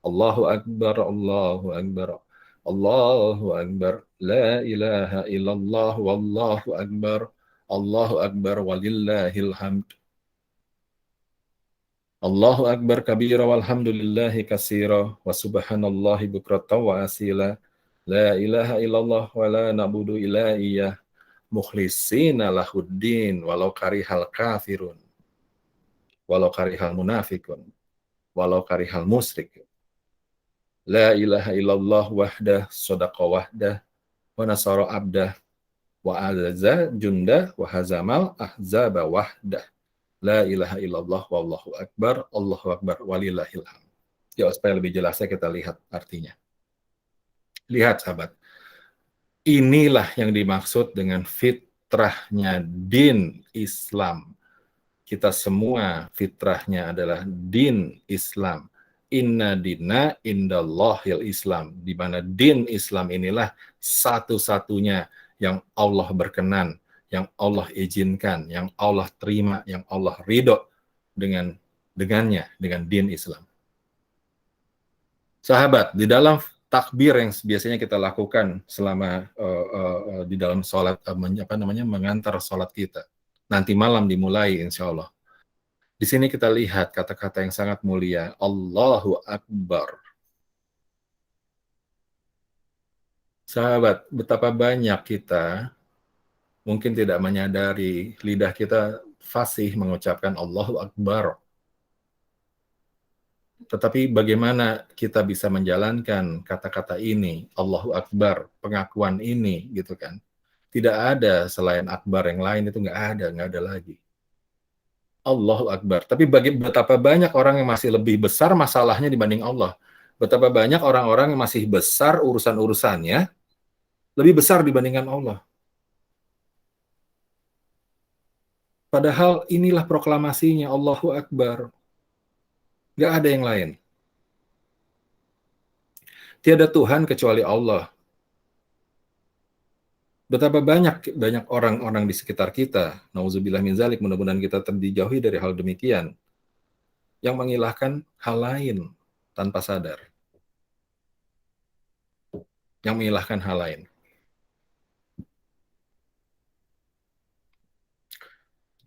Allahu Akbar, Allahu Akbar, Allahu Akbar, la ilaha illallah, wallahu Akbar, Allahu Akbar, walillahil hamd. Allahu Akbar kabira walhamdulillahi katsira wa subhanallahi bukratan wa asila. La ilaha illallah wa la na'budu illa iyyah mukhlishina lahuddin walau karihal kafirun walau karihal munafikun walau karihal musyrik. La ilaha illallah wahdah sadaqa wahdah wa nasara abdah wa azza junda wa hazamal ahzaba wahdah. La ilaha illallah wallahu akbar, Allahu akbar, walillahil hamd. Ya, supaya lebih jelasnya kita lihat artinya. Lihat, sahabat. Inilah yang dimaksud dengan fitrahnya din Islam. Kita semua fitrahnya adalah din Islam. Inna dina indallahil Islam. Di mana din Islam inilah satu-satunya yang Allah berkenan, yang Allah izinkan, yang Allah terima, yang Allah ridho dengannya, dengan din Islam. Sahabat, di dalam takbir yang biasanya kita lakukan selama di dalam sholat, mengantar sholat kita, nanti malam dimulai insya Allah. Di sini kita lihat kata-kata yang sangat mulia, Allahu Akbar. Sahabat, betapa banyak kita mungkin tidak menyadari lidah kita fasih mengucapkan Allahu Akbar. Tetapi bagaimana kita bisa menjalankan kata-kata ini, Allahu Akbar, pengakuan ini, gitu kan. Tidak ada selain Akbar yang lain, itu nggak ada lagi. Allahu Akbar. Tapi betapa banyak orang yang masih lebih besar masalahnya dibanding Allah. Betapa banyak orang-orang yang masih besar urusan-urusannya, lebih besar dibandingkan Allah. Padahal inilah proklamasinya, Allahu Akbar. Nggak ada yang lain. Tiada Tuhan kecuali Allah. Betapa banyak orang-orang di sekitar kita, nauzubillah min zalik, mudah-mudahan kita dijauhi dari hal demikian, yang mengilahkan hal lain tanpa sadar. Yang mengilahkan hal lain.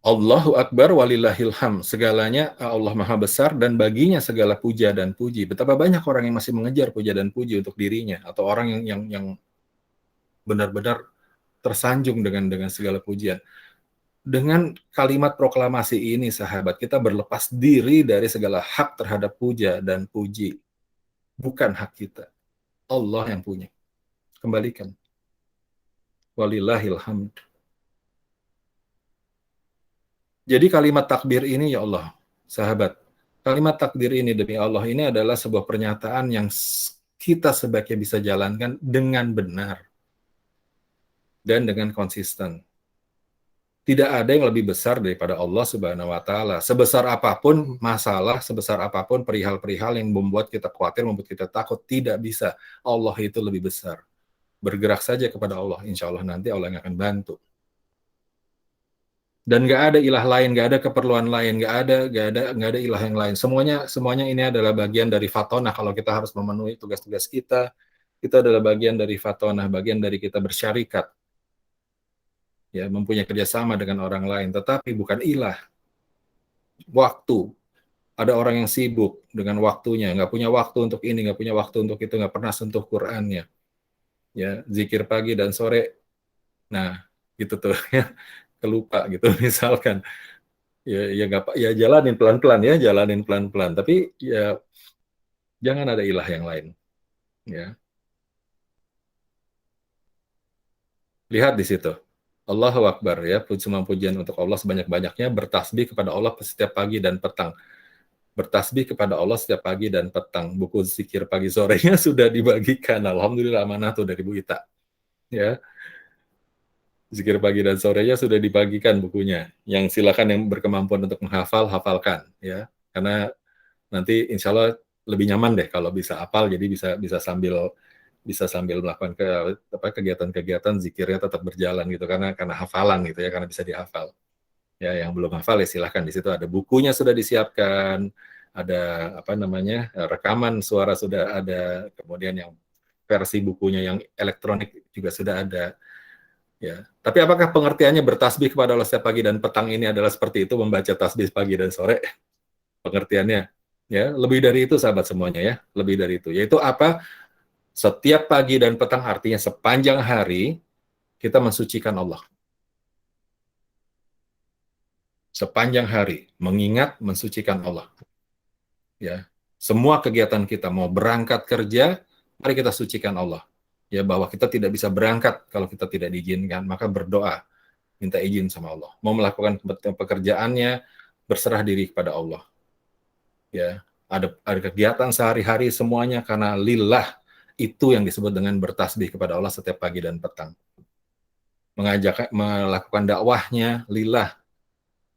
Allahu Akbar walillahil hamd. Segalanya Allah Maha Besar dan baginya segala puja dan puji. Betapa banyak orang yang masih mengejar puja dan puji untuk dirinya, atau orang yang benar-benar tersanjung dengan segala pujian. Dengan kalimat proklamasi ini, sahabat, kita berlepas diri dari segala hak terhadap puja dan puji. Bukan hak kita. Allah yang punya. Kembalikan. Walillahil hamd. Jadi kalimat takbir ini, ya Allah, sahabat, kalimat takbir ini demi Allah ini adalah sebuah pernyataan yang kita sebaiknya bisa jalankan dengan benar dan dengan konsisten. Tidak ada yang lebih besar daripada Allah Subhanahu wa taala. Sebesar apapun masalah, sebesar apapun perihal-perihal yang membuat kita khawatir, membuat kita takut, tidak bisa. Allah itu lebih besar. Bergerak saja kepada Allah, insya Allah nanti Allah yang akan bantu. Dan nggak ada ilah lain, nggak ada keperluan lain, nggak ada ilah yang lain. Semuanya ini adalah bagian dari fatonah. Kalau kita harus memenuhi tugas-tugas kita, itu adalah bagian dari fatonah, bagian dari kita bersyarikat, ya, mempunyai kerjasama dengan orang lain, tetapi bukan ilah. Waktu, ada orang yang sibuk dengan waktunya, nggak punya waktu untuk ini, nggak punya waktu untuk itu, nggak pernah sentuh Qur'annya, ya, zikir pagi dan sore, nah, gitu tuh, ya, kelupa gitu, misalkan, ya nggak, ya jalanin pelan-pelan, ya, jalanin pelan-pelan, tapi ya jangan ada ilah yang lain, ya. Lihat di situ. Allahu Akbar, ya, semua pujian untuk Allah sebanyak-banyaknya, bertasbih kepada Allah setiap pagi dan petang. Bertasbih kepada Allah setiap pagi dan petang. Buku zikir pagi sorenya sudah dibagikan. Alhamdulillah, amanah tuh dari Bu Ita. Ya, zikir pagi dan sorenya sudah dibagikan bukunya. Yang silakan yang berkemampuan untuk menghafal, hafalkan, ya. Karena nanti insya Allah lebih nyaman deh kalau bisa hafal, jadi bisa sambil melakukan kegiatan-kegiatan zikirnya tetap berjalan gitu, karena hafalan gitu ya, karena bisa dihafal. Ya, yang belum hafal ya silahkan, di situ ada bukunya sudah disiapkan, ada rekaman suara sudah ada, kemudian yang versi bukunya yang elektronik juga sudah ada. Ya, tapi apakah pengertiannya bertasbih kepada Allah setiap pagi dan petang ini adalah seperti itu, membaca tasbih pagi dan sore? Pengertiannya, ya, lebih dari itu sahabat semuanya, ya, lebih dari itu. Yaitu apa? Setiap pagi dan petang artinya sepanjang hari kita mensucikan Allah. Sepanjang hari mengingat mensucikan Allah. Ya. Semua kegiatan kita, mau berangkat kerja, mari kita sucikan Allah. Ya, bahwa kita tidak bisa berangkat kalau kita tidak diizinkan, maka berdoa, minta izin sama Allah. Mau melakukan pekerjaannya, berserah diri kepada Allah. Ya, ada kegiatan sehari-hari semuanya karena lillah. Itu yang disebut dengan bertasbih kepada Allah setiap pagi dan petang. Melakukan dakwahnya lillah,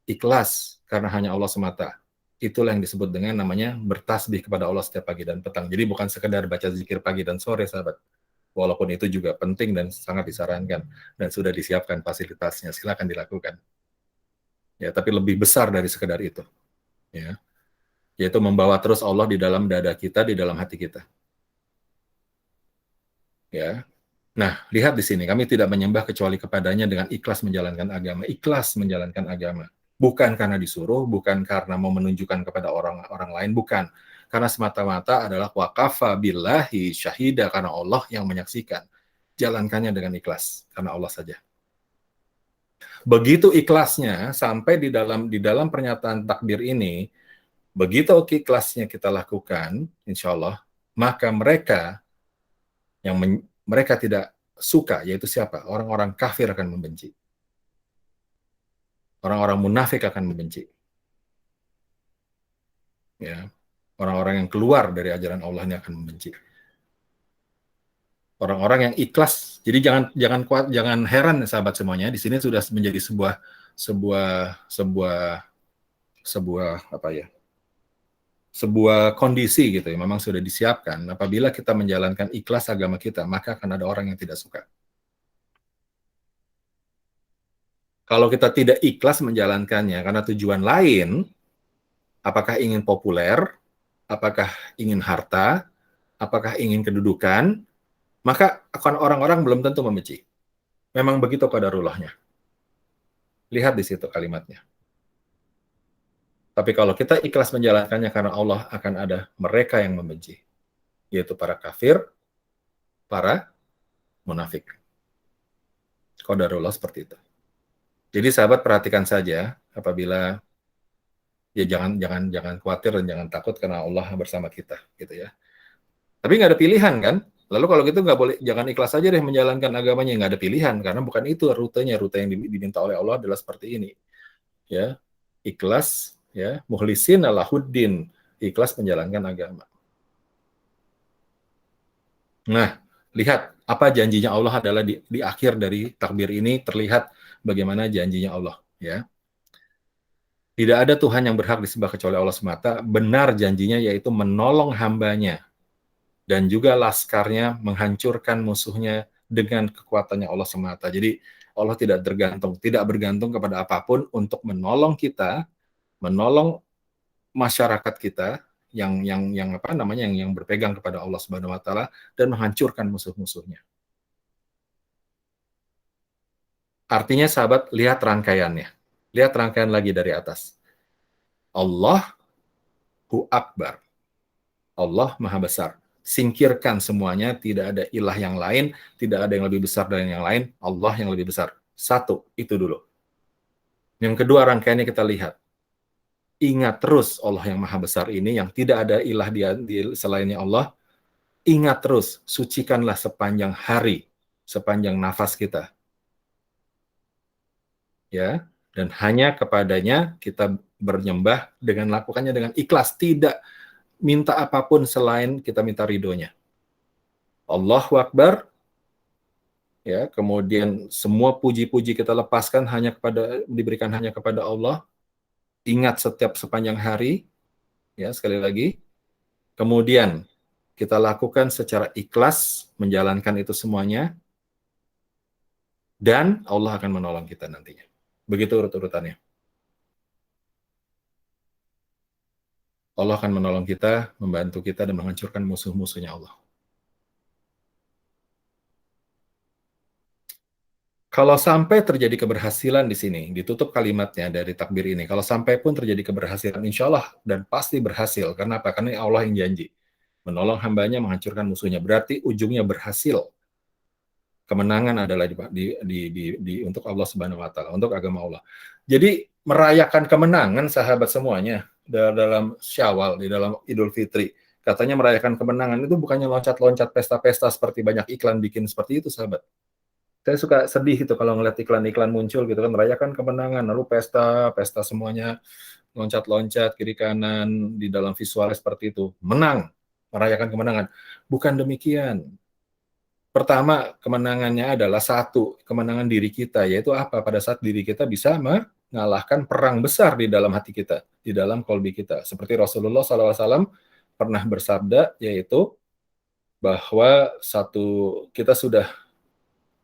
ikhlas karena hanya Allah semata. Itulah yang disebut dengan namanya bertasbih kepada Allah setiap pagi dan petang. Jadi bukan sekedar baca zikir pagi dan sore, sahabat. Walaupun itu juga penting dan sangat disarankan dan sudah disiapkan fasilitasnya, silakan dilakukan. Ya, tapi lebih besar dari sekedar itu. Ya. Yaitu membawa terus Allah di dalam dada kita, di dalam hati kita. Ya. Nah, lihat di sini, kami tidak menyembah kecuali kepadanya dengan ikhlas menjalankan agama. Ikhlas menjalankan agama. Bukan karena disuruh, bukan karena mau menunjukkan kepada orang lain, bukan. Karena semata-mata adalah waqafa billahi syahida, karena Allah yang menyaksikan. Jalankannya dengan ikhlas, karena Allah saja. Begitu ikhlasnya, sampai di dalam pernyataan takbir ini, begitu ikhlasnya kita lakukan, insya Allah, maka mereka tidak suka, yaitu siapa? Orang-orang kafir akan membenci. Orang-orang munafik akan membenci. Ya. Orang-orang yang keluar dari ajaran Allah ini akan membenci. Orang-orang yang ikhlas. Jadi jangan heran sahabat semuanya, di sini sudah menjadi sebuah kondisi gitu ya, memang sudah disiapkan. Apabila kita menjalankan ikhlas agama kita, maka akan ada orang yang tidak suka. Kalau kita tidak ikhlas menjalankannya karena tujuan lain, apakah ingin populer, apakah ingin harta, apakah ingin kedudukan, maka akan orang-orang belum tentu membenci. Memang begitu qadarullahnya. Lihat di situ kalimatnya. Tapi kalau kita ikhlas menjalankannya karena Allah, akan ada mereka yang membenci, yaitu para kafir, para munafik. Qadarullah seperti itu. Jadi sahabat perhatikan saja, apabila ya jangan khawatir dan jangan takut karena Allah bersama kita, gitu ya. Tapi nggak ada pilihan kan? Lalu kalau gitu nggak boleh, jangan ikhlas saja deh menjalankan agamanya, nggak ada pilihan karena bukan itu rutenya. Rute yang diminta oleh Allah adalah seperti ini, ya, ikhlas, ya, mukhlisin lahuddin, ikhlas menjalankan agama. Nah, lihat apa janjinya Allah adalah di akhir dari takbir ini terlihat bagaimana janjinya Allah, ya. Tidak ada Tuhan yang berhak disembah kecuali Allah semata. Benar janjinya yaitu menolong hambanya dan juga laskarnya menghancurkan musuhnya dengan kekuatannya Allah semata. Jadi Allah tidak bergantung kepada apapun untuk menolong kita, menolong masyarakat kita yang berpegang kepada Allah Subhanahu wa taala dan menghancurkan musuh-musuhnya. Artinya sahabat, lihat rangkaiannya. Lihat rangkaian lagi dari atas. Allahu Akbar. Allah Maha Besar. Singkirkan semuanya, tidak ada ilah yang lain, tidak ada yang lebih besar dari yang lain, Allah yang lebih besar. Satu, itu dulu. Yang kedua rangkaiannya kita lihat. Ingat terus Allah yang Maha Besar ini, yang tidak ada ilah selainnya Allah. Ingat terus, sucikanlah sepanjang hari, sepanjang nafas kita. Ya, dan hanya kepadanya kita bernyembah dengan lakukannya dengan ikhlas, tidak minta apapun selain kita minta ridhonya. Allahu Akbar. Ya, kemudian semua puji-puji kita lepaskan diberikan hanya kepada Allah. Ingat sepanjang hari, ya, sekali lagi. Kemudian kita lakukan secara ikhlas menjalankan itu semuanya, dan Allah akan menolong kita nantinya. Begitu urut-urutannya. Allah akan menolong kita, membantu kita, dan menghancurkan musuh-musuhnya Allah. Kalau sampai terjadi keberhasilan di sini, ditutup kalimatnya dari takbir ini. Kalau sampai pun terjadi keberhasilan, insya Allah dan pasti berhasil. Karena apa? Karena Allah yang janji. Menolong hambanya, menghancurkan musuhnya. Berarti ujungnya berhasil. Kemenangan adalah untuk Allah Subhanahu wa taala, untuk agama Allah. Jadi merayakan kemenangan sahabat semuanya dalam Syawal, di dalam Idul Fitri. Katanya merayakan kemenangan itu bukannya loncat-loncat pesta-pesta seperti banyak iklan bikin seperti itu, sahabat. Saya suka sedih itu kalau ngeliat iklan-iklan muncul gitu kan, merayakan kemenangan, lalu pesta semuanya loncat-loncat kiri kanan di dalam visualnya seperti itu. Menang, merayakan kemenangan. Bukan demikian. Pertama, kemenangannya adalah satu, kemenangan diri kita, yaitu apa? Pada saat diri kita bisa mengalahkan perang besar di dalam hati kita, di dalam kolbi kita. Seperti Rasulullah SAW pernah bersabda, yaitu bahwa kita sudah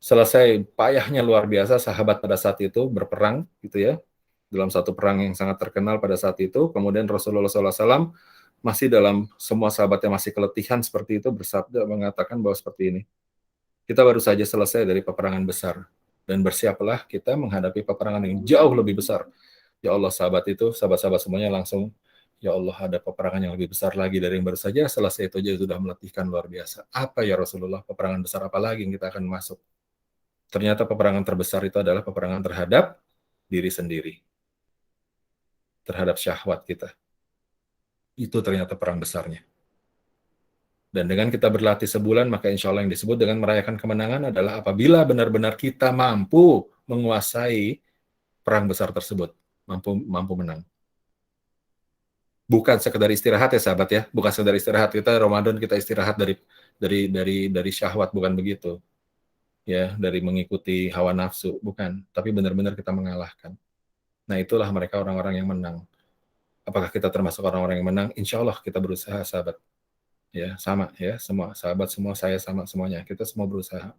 selesai payahnya luar biasa sahabat pada saat itu berperang gitu ya, dalam satu perang yang sangat terkenal pada saat itu. Kemudian Rasulullah SAW masih dalam semua sahabatnya masih keletihan seperti itu bersabda, mengatakan bahwa seperti ini, kita baru saja selesai dari peperangan besar dan bersiaplah kita menghadapi peperangan yang jauh lebih besar. Ya Allah, sahabat-sahabat semuanya langsung, ya Allah, ada peperangan yang lebih besar lagi dari yang baru saja selesai itu aja sudah meletihkan luar biasa. Apa ya Rasulullah, peperangan besar apa lagi yang kita akan masuk? Ternyata peperangan terbesar itu adalah peperangan terhadap diri sendiri. Terhadap syahwat kita. Itu ternyata perang besarnya. Dan dengan kita berlatih sebulan, maka insya Allah yang disebut dengan merayakan kemenangan adalah apabila benar-benar kita mampu menguasai perang besar tersebut. Mampu menang. Bukan sekedar istirahat ya sahabat ya. Bukan sekedar istirahat. Kita Ramadan kita istirahat dari syahwat, bukan begitu. Ya, dari mengikuti hawa nafsu, bukan, tapi benar-benar kita mengalahkan. Nah, itulah mereka orang-orang yang menang. Apakah kita termasuk orang-orang yang menang? Insya Allah kita berusaha, sahabat. Ya, sama ya, semua sahabat semua, saya sama semuanya. Kita semua berusaha.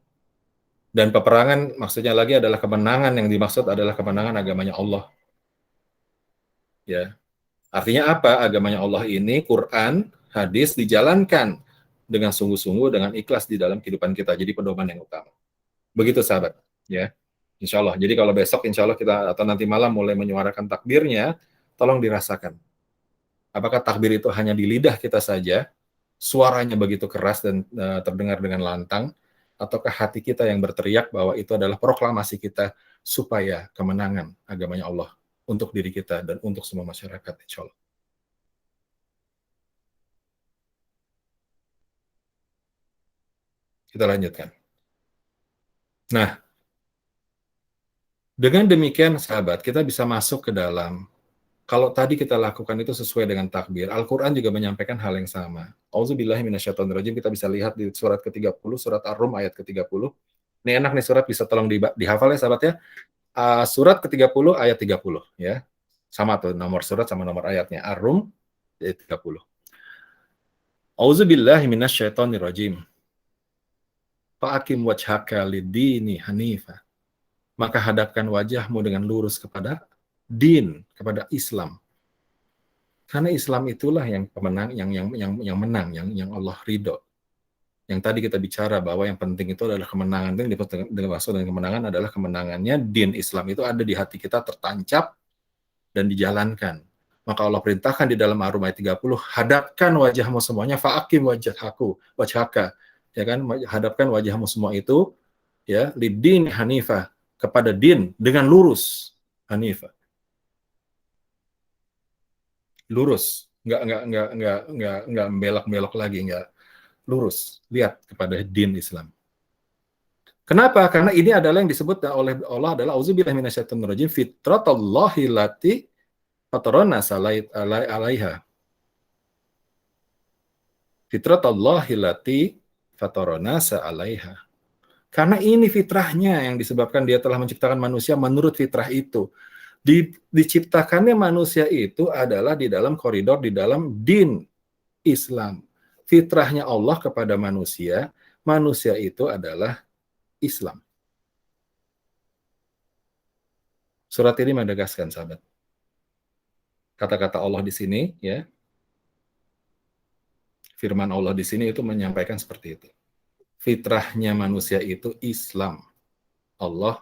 Dan peperangan maksudnya lagi adalah kemenangan, yang dimaksud adalah kemenangan agamanya Allah. Ya. Artinya apa? Agamanya Allah ini, Quran, hadis dijalankan dengan sungguh-sungguh, dengan ikhlas di dalam kehidupan kita. Jadi pedoman yang utama. Begitu sahabat, ya. Insya Allah. Jadi kalau besok insya Allah kita atau nanti malam mulai menyuarakan takbirnya, tolong dirasakan. Apakah takbir itu hanya di lidah kita saja, suaranya begitu keras dan terdengar dengan lantang, ataukah hati kita yang berteriak bahwa itu adalah proklamasi kita supaya kemenangan agamanya Allah untuk diri kita dan untuk semua masyarakat, insya Allah. Kita lanjutkan. Nah, dengan demikian sahabat, kita bisa masuk ke dalam, kalau tadi kita lakukan itu sesuai dengan takbir, Al-Quran juga menyampaikan hal yang sama. Auzubillahi minasyaitonirrajim, kita bisa lihat di surat ke-30, surat Ar-Rum ayat ke-30. Ini enak nih surat, bisa tolong dihafal ya sahabat ya. Surat ke-30 ayat 30 ya. Sama tuh nomor surat sama nomor ayatnya. Ar-Rum ayat 30. Auzubillahi minasyaitonirrajim. Fa'akim wajhaka lid-dini hanifa. Maka hadapkan wajahmu dengan lurus kepada din, kepada Islam. Karena Islam itulah yang pemenang, yang menang, yang Allah ridho. Yang tadi kita bicara bahwa yang penting itu adalah kemenangan. Yang dimaksud dengan kemenangan adalah kemenangannya din Islam itu ada di hati kita, tertancap dan dijalankan. Maka Allah perintahkan di dalam Ar-Rum ayat 30, hadapkan wajahmu semuanya, fa'akim wajhaka, ya kan, hadapkan wajahmu semua itu, ya, lidin hanifah, kepada din dengan lurus, hanifah, lurus, nggak belok-belok lagi, nggak, lurus, lihat kepada din Islam. Kenapa? Karena ini adalah yang disebut oleh Allah adalah auzubillahi minasyaitonirrajim, fitratallahi lati fatarana alaiha. Fitratallahi lati fatarana alaiha. Karena ini fitrahnya yang disebabkan dia telah menciptakan manusia menurut fitrah itu. Diciptakannya manusia itu adalah di dalam koridor, di dalam din Islam. Fitrahnya Allah kepada manusia itu adalah Islam. Surat ini menegaskan, sahabat. Kata-kata Allah di sini, ya, firman Allah di sini itu menyampaikan seperti itu. Fitrahnya manusia itu Islam. Allah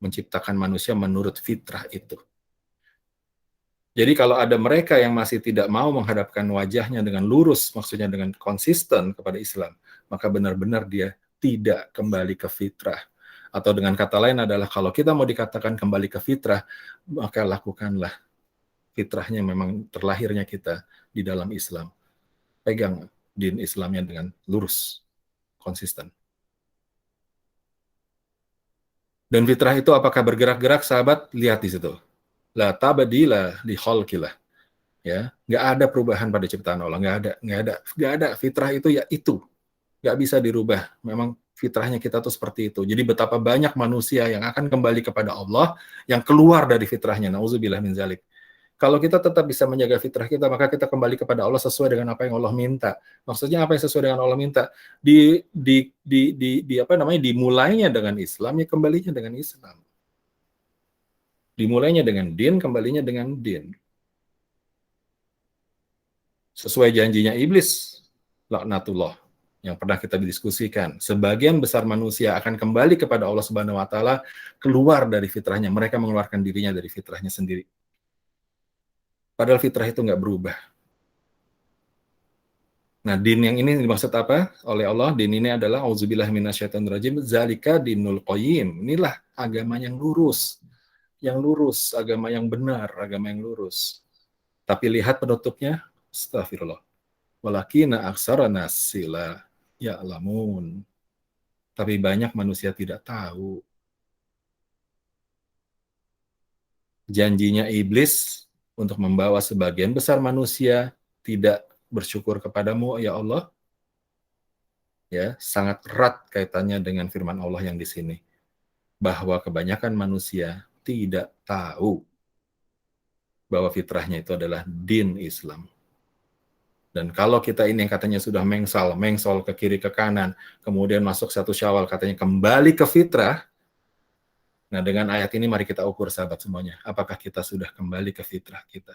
menciptakan manusia menurut fitrah itu. Jadi kalau ada mereka yang masih tidak mau menghadapkan wajahnya dengan lurus, maksudnya dengan konsisten kepada Islam, maka benar-benar dia tidak kembali ke fitrah. Atau dengan kata lain adalah kalau kita mau dikatakan kembali ke fitrah, maka lakukanlah fitrahnya, memang terlahirnya kita di dalam Islam. Pegang din Islamnya dengan lurus, konsisten. Dan fitrah itu apakah bergerak-gerak, sahabat? Lihat di situ. La tabdila li khalqillah. Ya, nggak ada perubahan pada ciptaan Allah, nggak ada. Fitrah itu ya itu, nggak bisa dirubah. Memang fitrahnya kita tuh seperti itu. Jadi betapa banyak manusia yang akan kembali kepada Allah yang keluar dari fitrahnya. Nauzubillah min zalik. Kalau kita tetap bisa menjaga fitrah kita, maka kita kembali kepada Allah sesuai dengan apa yang Allah minta. Maksudnya apa yang sesuai dengan Allah minta? Dimulainya dengan Islam, ya kembalinya dengan Islam. Dimulainya dengan din, kembalinya dengan din. Sesuai janjinya iblis, laknatullah, yang pernah kita diskusikan. Sebagian besar manusia akan kembali kepada Allah Subhanahu wa taala, keluar dari fitrahnya. Mereka mengeluarkan dirinya dari fitrahnya sendiri. Padahal fitrah itu nggak berubah. Nah, din yang ini dimaksud apa oleh Allah? Din ini adalah auzubillahi minasyaitonirrajim, zalika dinul qayyim. Inilah agama yang lurus. Yang lurus, agama yang benar, agama yang lurus. Tapi lihat penutupnya, astagfirullah. Walakina aksarana sila ya'lamun. Tapi banyak manusia tidak tahu. Janjinya iblis untuk membawa sebagian besar manusia tidak bersyukur kepadamu, ya Allah, ya, sangat erat kaitannya dengan firman Allah yang di sini, bahwa kebanyakan manusia tidak tahu bahwa fitrahnya itu adalah din Islam. Dan kalau kita ini yang katanya sudah mengsol ke kiri ke kanan, kemudian masuk satu Syawal katanya kembali ke fitrah. Nah, dengan ayat ini mari kita ukur, sahabat semuanya, apakah kita sudah kembali ke fitrah kita.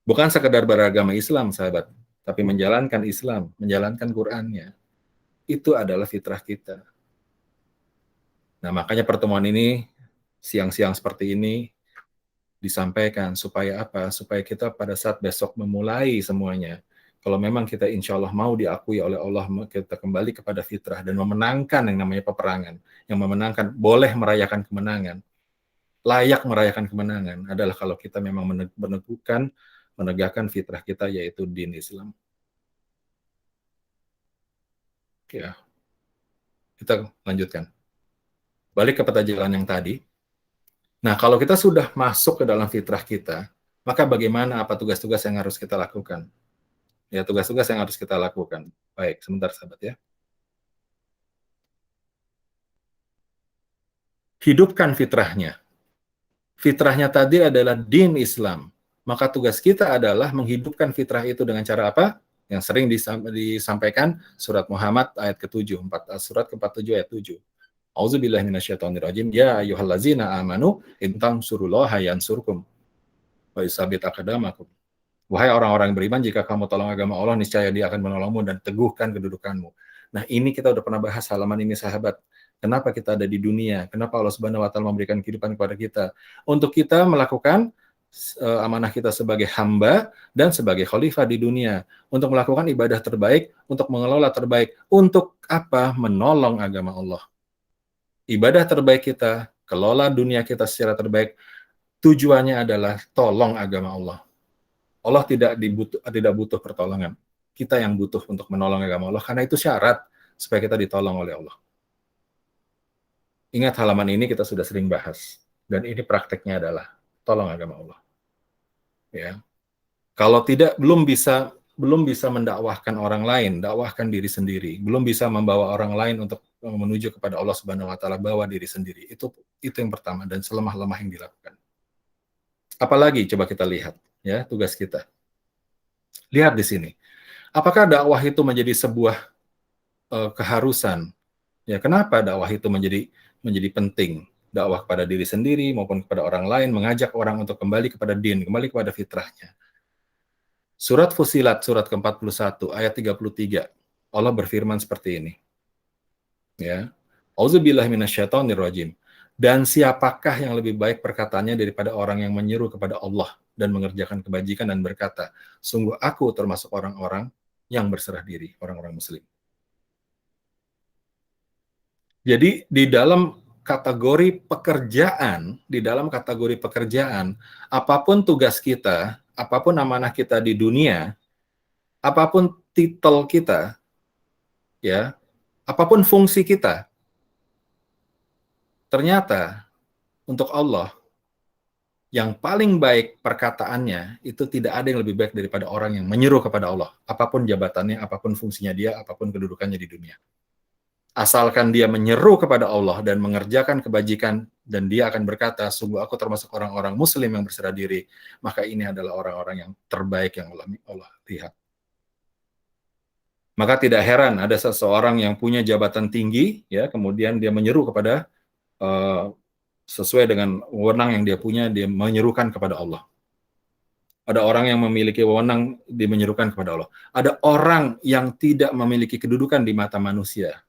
Bukan sekedar beragama Islam, sahabat, tapi menjalankan Islam, menjalankan Qur'annya. Itu adalah fitrah kita. Nah, makanya pertemuan ini, siang-siang seperti ini, disampaikan supaya apa? Supaya kita pada saat besok memulai semuanya, kalau memang kita insya Allah mau diakui oleh Allah, kita kembali kepada fitrah dan memenangkan yang namanya peperangan, yang memenangkan, boleh merayakan kemenangan, layak merayakan kemenangan adalah kalau kita memang menegakkan fitrah kita, yaitu din Islam. Ya, kita lanjutkan. Balik ke peta jalan yang tadi. Nah, kalau kita sudah masuk ke dalam fitrah kita, maka bagaimana, apa tugas-tugas yang harus kita lakukan? Ya, tugas-tugas yang harus kita lakukan. Baik, sebentar sahabat ya. hidupkan fitrahnya. Fitrahnya tadi adalah din Islam. Maka tugas kita adalah menghidupkan fitrah itu dengan cara apa? Yang sering disampaikan surat Muhammad ayat ke-7, surat ke-47 ayat 7. Auzubillahi minasyaitonirrajim. Ya ayyuhallazina amanu in tansurullaha yansurkum wa yusabbit aqdamakum. Wahai orang-orang yang beriman, jika kamu tolong agama Allah, niscaya Dia akan menolongmu dan teguhkan kedudukanmu. Nah, ini kita udah pernah bahas halaman ini, sahabat. Kenapa kita ada di dunia? Kenapa Allah Subhanahu wa taala memberikan kehidupan kepada kita? Untuk kita melakukan amanah kita sebagai hamba dan sebagai khalifah di dunia, untuk melakukan ibadah terbaik, untuk mengelola terbaik, untuk apa? Menolong agama Allah. Ibadah terbaik kita, kelola dunia kita secara terbaik, tujuannya adalah tolong agama Allah. Allah tidak butuh pertolongan. Kita yang butuh untuk menolong agama Allah, karena itu syarat supaya kita ditolong oleh Allah. Ingat, halaman ini kita sudah sering bahas, dan ini prakteknya adalah tolong agama Allah. Ya, kalau tidak, belum bisa mendakwahkan orang lain, dakwahkan diri sendiri. Belum bisa membawa orang lain untuk menuju kepada Allah Subhanahu wa taala, bawa diri sendiri. Itu yang pertama, dan selemah-lemah yang dilakukan. Apalagi coba kita lihat, ya, tugas kita. Lihat di sini. Apakah dakwah itu menjadi sebuah keharusan? Ya, kenapa dakwah itu menjadi penting? Dakwah kepada diri sendiri maupun kepada orang lain, mengajak orang untuk kembali kepada din, kembali kepada fitrahnya. Surat Fusilat, surat ke-41, ayat 33. Allah berfirman seperti ini. Ya. Auzubillahi minasyaitonirrajim. Dan siapakah yang lebih baik perkataannya daripada orang yang menyeru kepada Allah dan mengerjakan kebajikan dan berkata, sungguh aku termasuk orang-orang yang berserah diri, orang-orang muslim. Jadi di dalam kategori pekerjaan, apapun tugas kita, apapun amanah kita di dunia, apapun titel kita, ya, apapun fungsi kita, ternyata untuk Allah yang paling baik perkataannya itu tidak ada yang lebih baik daripada orang yang menyeru kepada Allah, apapun jabatannya, apapun fungsinya dia, apapun kedudukannya di dunia. Asalkan dia menyeru kepada Allah dan mengerjakan kebajikan, dan dia akan berkata, sungguh aku termasuk orang-orang muslim yang berserah diri, maka ini adalah orang-orang yang terbaik yang Allah lihat. Maka tidak heran ada seseorang yang punya jabatan tinggi, ya, kemudian dia menyeru kepada sesuai dengan wewenang yang dia punya, dia menyerukan kepada Allah. Ada orang yang memiliki wewenang, dia menyerukan kepada Allah. Ada orang yang tidak memiliki kedudukan di mata manusia,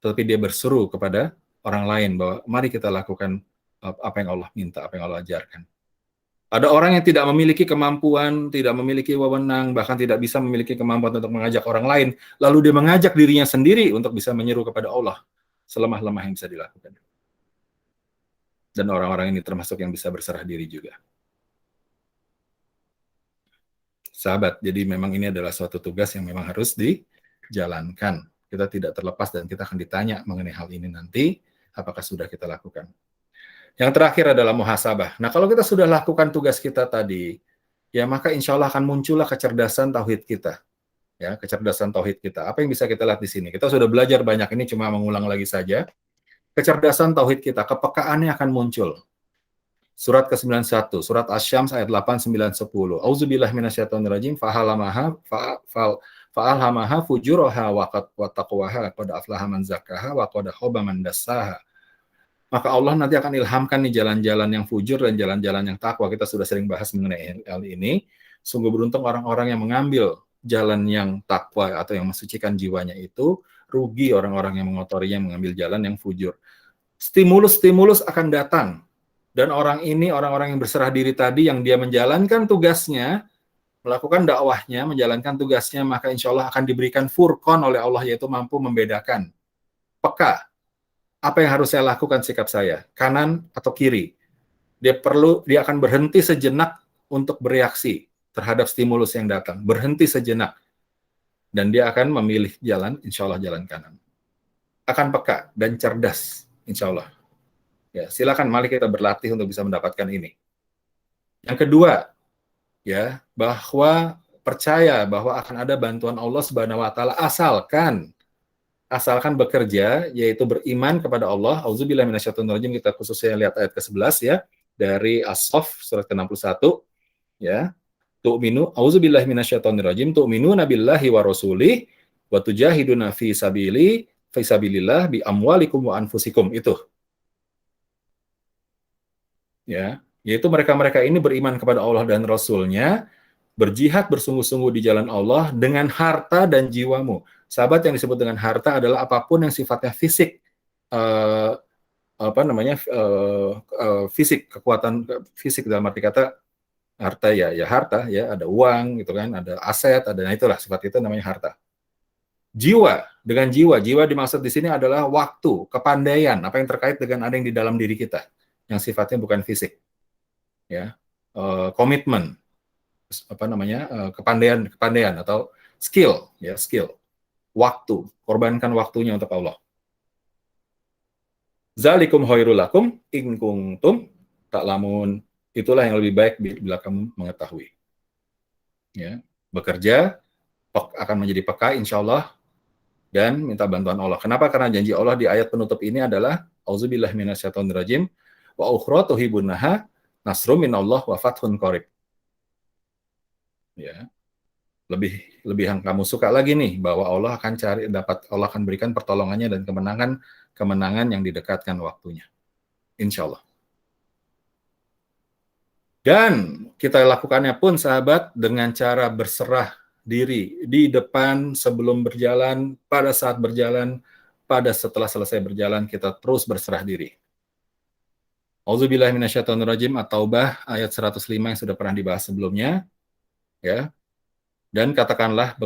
tetapi dia berseru kepada orang lain bahwa mari kita lakukan apa yang Allah minta, apa yang Allah ajarkan. Ada orang yang tidak memiliki kemampuan, tidak memiliki wewenang, bahkan tidak bisa memiliki kemampuan untuk mengajak orang lain, lalu dia mengajak dirinya sendiri untuk bisa menyeru kepada Allah, selemah-lemah yang bisa dilakukan. Dan orang-orang ini termasuk yang bisa berserah diri juga. Sahabat, jadi memang ini adalah suatu tugas yang memang harus dijalankan. Kita tidak terlepas dan kita akan ditanya mengenai hal ini nanti, apakah sudah kita lakukan. Yang terakhir adalah muhasabah. Nah, kalau kita sudah lakukan tugas kita tadi, ya maka insya Allah akan muncullah kecerdasan tauhid kita. Ya, kecerdasan tauhid kita. Apa yang bisa kita lihat di sini? Kita sudah belajar banyak, ini cuma mengulang lagi saja. Kecerdasan tauhid kita, kepekaannya akan muncul. Surat ke-91, surat Asy-Syams ayat 8, 9, 10. Auzubillahi minasyaitonirrajim, fa'alhamaha fujuraha wa taqwaha qad aflaha man zakkaha wa qad khaba man dassaha. Maka Allah nanti akan ilhamkan nih jalan-jalan yang fujur dan jalan-jalan yang takwa. Kita sudah sering bahas mengenai hal ini. Sungguh beruntung orang-orang yang mengambil jalan yang takwa atau yang mensucikan jiwanya itu, rugi orang-orang yang mengotorinya mengambil jalan yang fujur. Stimulus-stimulus akan datang. Dan orang-orang yang berserah diri tadi, yang dia menjalankan tugasnya, melakukan dakwahnya, menjalankan tugasnya, maka insya Allah akan diberikan furqan oleh Allah, yaitu mampu membedakan. Peka. Apa yang harus saya lakukan sikap saya? Kanan atau kiri? Dia akan berhenti sejenak untuk bereaksi terhadap stimulus yang datang. Berhenti sejenak. Dan dia akan memilih jalan, insya Allah jalan kanan. Akan peka dan cerdas, insya Allah. Ya, silakan mari kita berlatih untuk bisa mendapatkan ini. Yang kedua, ya, bahwa percaya bahwa akan ada bantuan Allah Subhanahu wa taala asalkan asalkan bekerja, yaitu beriman kepada Allah. Auzubillahi minasyaitonirrajim, kita khususnya lihat ayat ke-11 ya, dari As-Saff surat ke-61 ya. Tu'minu auzubillahi minasyaitonirrajim tu'minuna billahi wa rasulih wa tujahiduna fi sabilillah bi amwalikum wa anfusikum, itu. Ya, yaitu mereka-mereka ini beriman kepada Allah dan Rasul-Nya, berjihad bersungguh-sungguh di jalan Allah dengan harta dan jiwamu. Sahabat, yang disebut dengan harta adalah apapun yang sifatnya fisik, fisik, kekuatan fisik dalam arti kata harta ya harta ya, ada uang gitu kan, ada aset, ada, nah itulah sifat itu namanya harta. Jiwa, dengan jiwa dimaksud di sini adalah waktu, kepandaian, apa yang terkait dengan ada yang di dalam diri kita, yang sifatnya bukan fisik, ya, komitmen, kepandaian atau skill, ya, skill, waktu, korbankan waktunya untuk Allah. Zalikum khairul lakum in kuntum ta'lamun, itulah yang lebih baik bila kamu mengetahui. Ya, bekerja akan menjadi peka insya Allah dan minta bantuan Allah. Kenapa? Karena janji Allah di ayat penutup ini adalah auzubillahi minasyaitonirrajim wa ukhra tuhibbunaha nasrum minallah wa fathun qarib. Ya. Lebih yang kamu suka lagi nih, bahwa Allah akan Allah akan berikan pertolongannya dan kemenangan yang didekatkan waktunya. Insya Allah. Dan kita lakukannya pun, sahabat, dengan cara berserah diri di depan sebelum berjalan, pada saat berjalan, setelah selesai berjalan, kita terus berserah diri. Auzubillahi minasyaitonirrajim, At-Taubah ayat 105 yang sudah pernah dibahas sebelumnya. Ya. Dan katakanlah,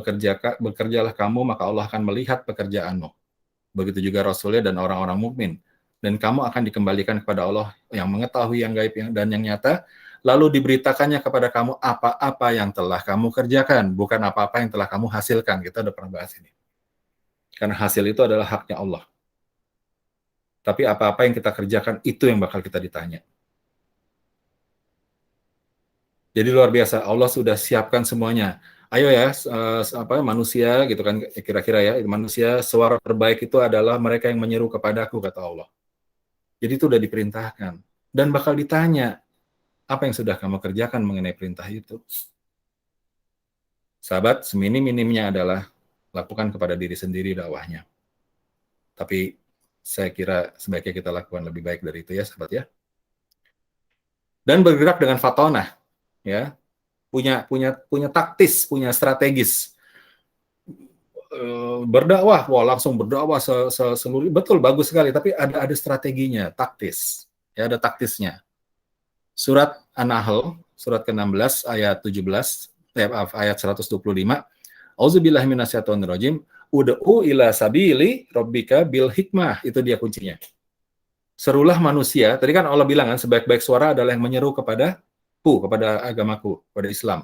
bekerjalah kamu, maka Allah akan melihat pekerjaanmu. Begitu juga Rasulnya dan orang-orang mukmin. Dan kamu akan dikembalikan kepada Allah yang mengetahui yang gaib dan yang nyata, lalu diberitakannya kepada kamu apa-apa yang telah kamu kerjakan, bukan apa-apa yang telah kamu hasilkan. Kita udah pernah bahas ini. Karena hasil itu adalah haknya Allah. Tapi apa-apa yang kita kerjakan, itu yang bakal kita ditanya. Jadi luar biasa, Allah sudah siapkan semuanya. Ayo ya, manusia gitu kan, kira-kira ya, manusia, suara terbaik itu adalah mereka yang menyeru kepadaku, kata Allah. Jadi itu sudah diperintahkan. Dan bakal ditanya, apa yang sudah kamu kerjakan mengenai perintah itu? Sahabat, seminim-minimnya adalah lakukan kepada diri sendiri dakwahnya. Tapi saya kira sebaiknya kita lakukan lebih baik dari itu ya, sahabat ya. Dan bergerak dengan fatonah, ya. Punya taktis, punya strategis. Berdakwah, langsung berdakwah seluruh, betul, bagus sekali, tapi ada strateginya, taktis. Ya, ada taktisnya. Surat An-Nahl, surat ke-16 ayat 17, ayat 125. Auzubillahi minasyaitonirrajim. Ud'u ila sabili rabbika bil hikmah, itu dia kuncinya. Serulah manusia, tadi kan Allah bilang kan, sebaik-baik suara adalah yang menyeru kepada agamaku, kepada Islam.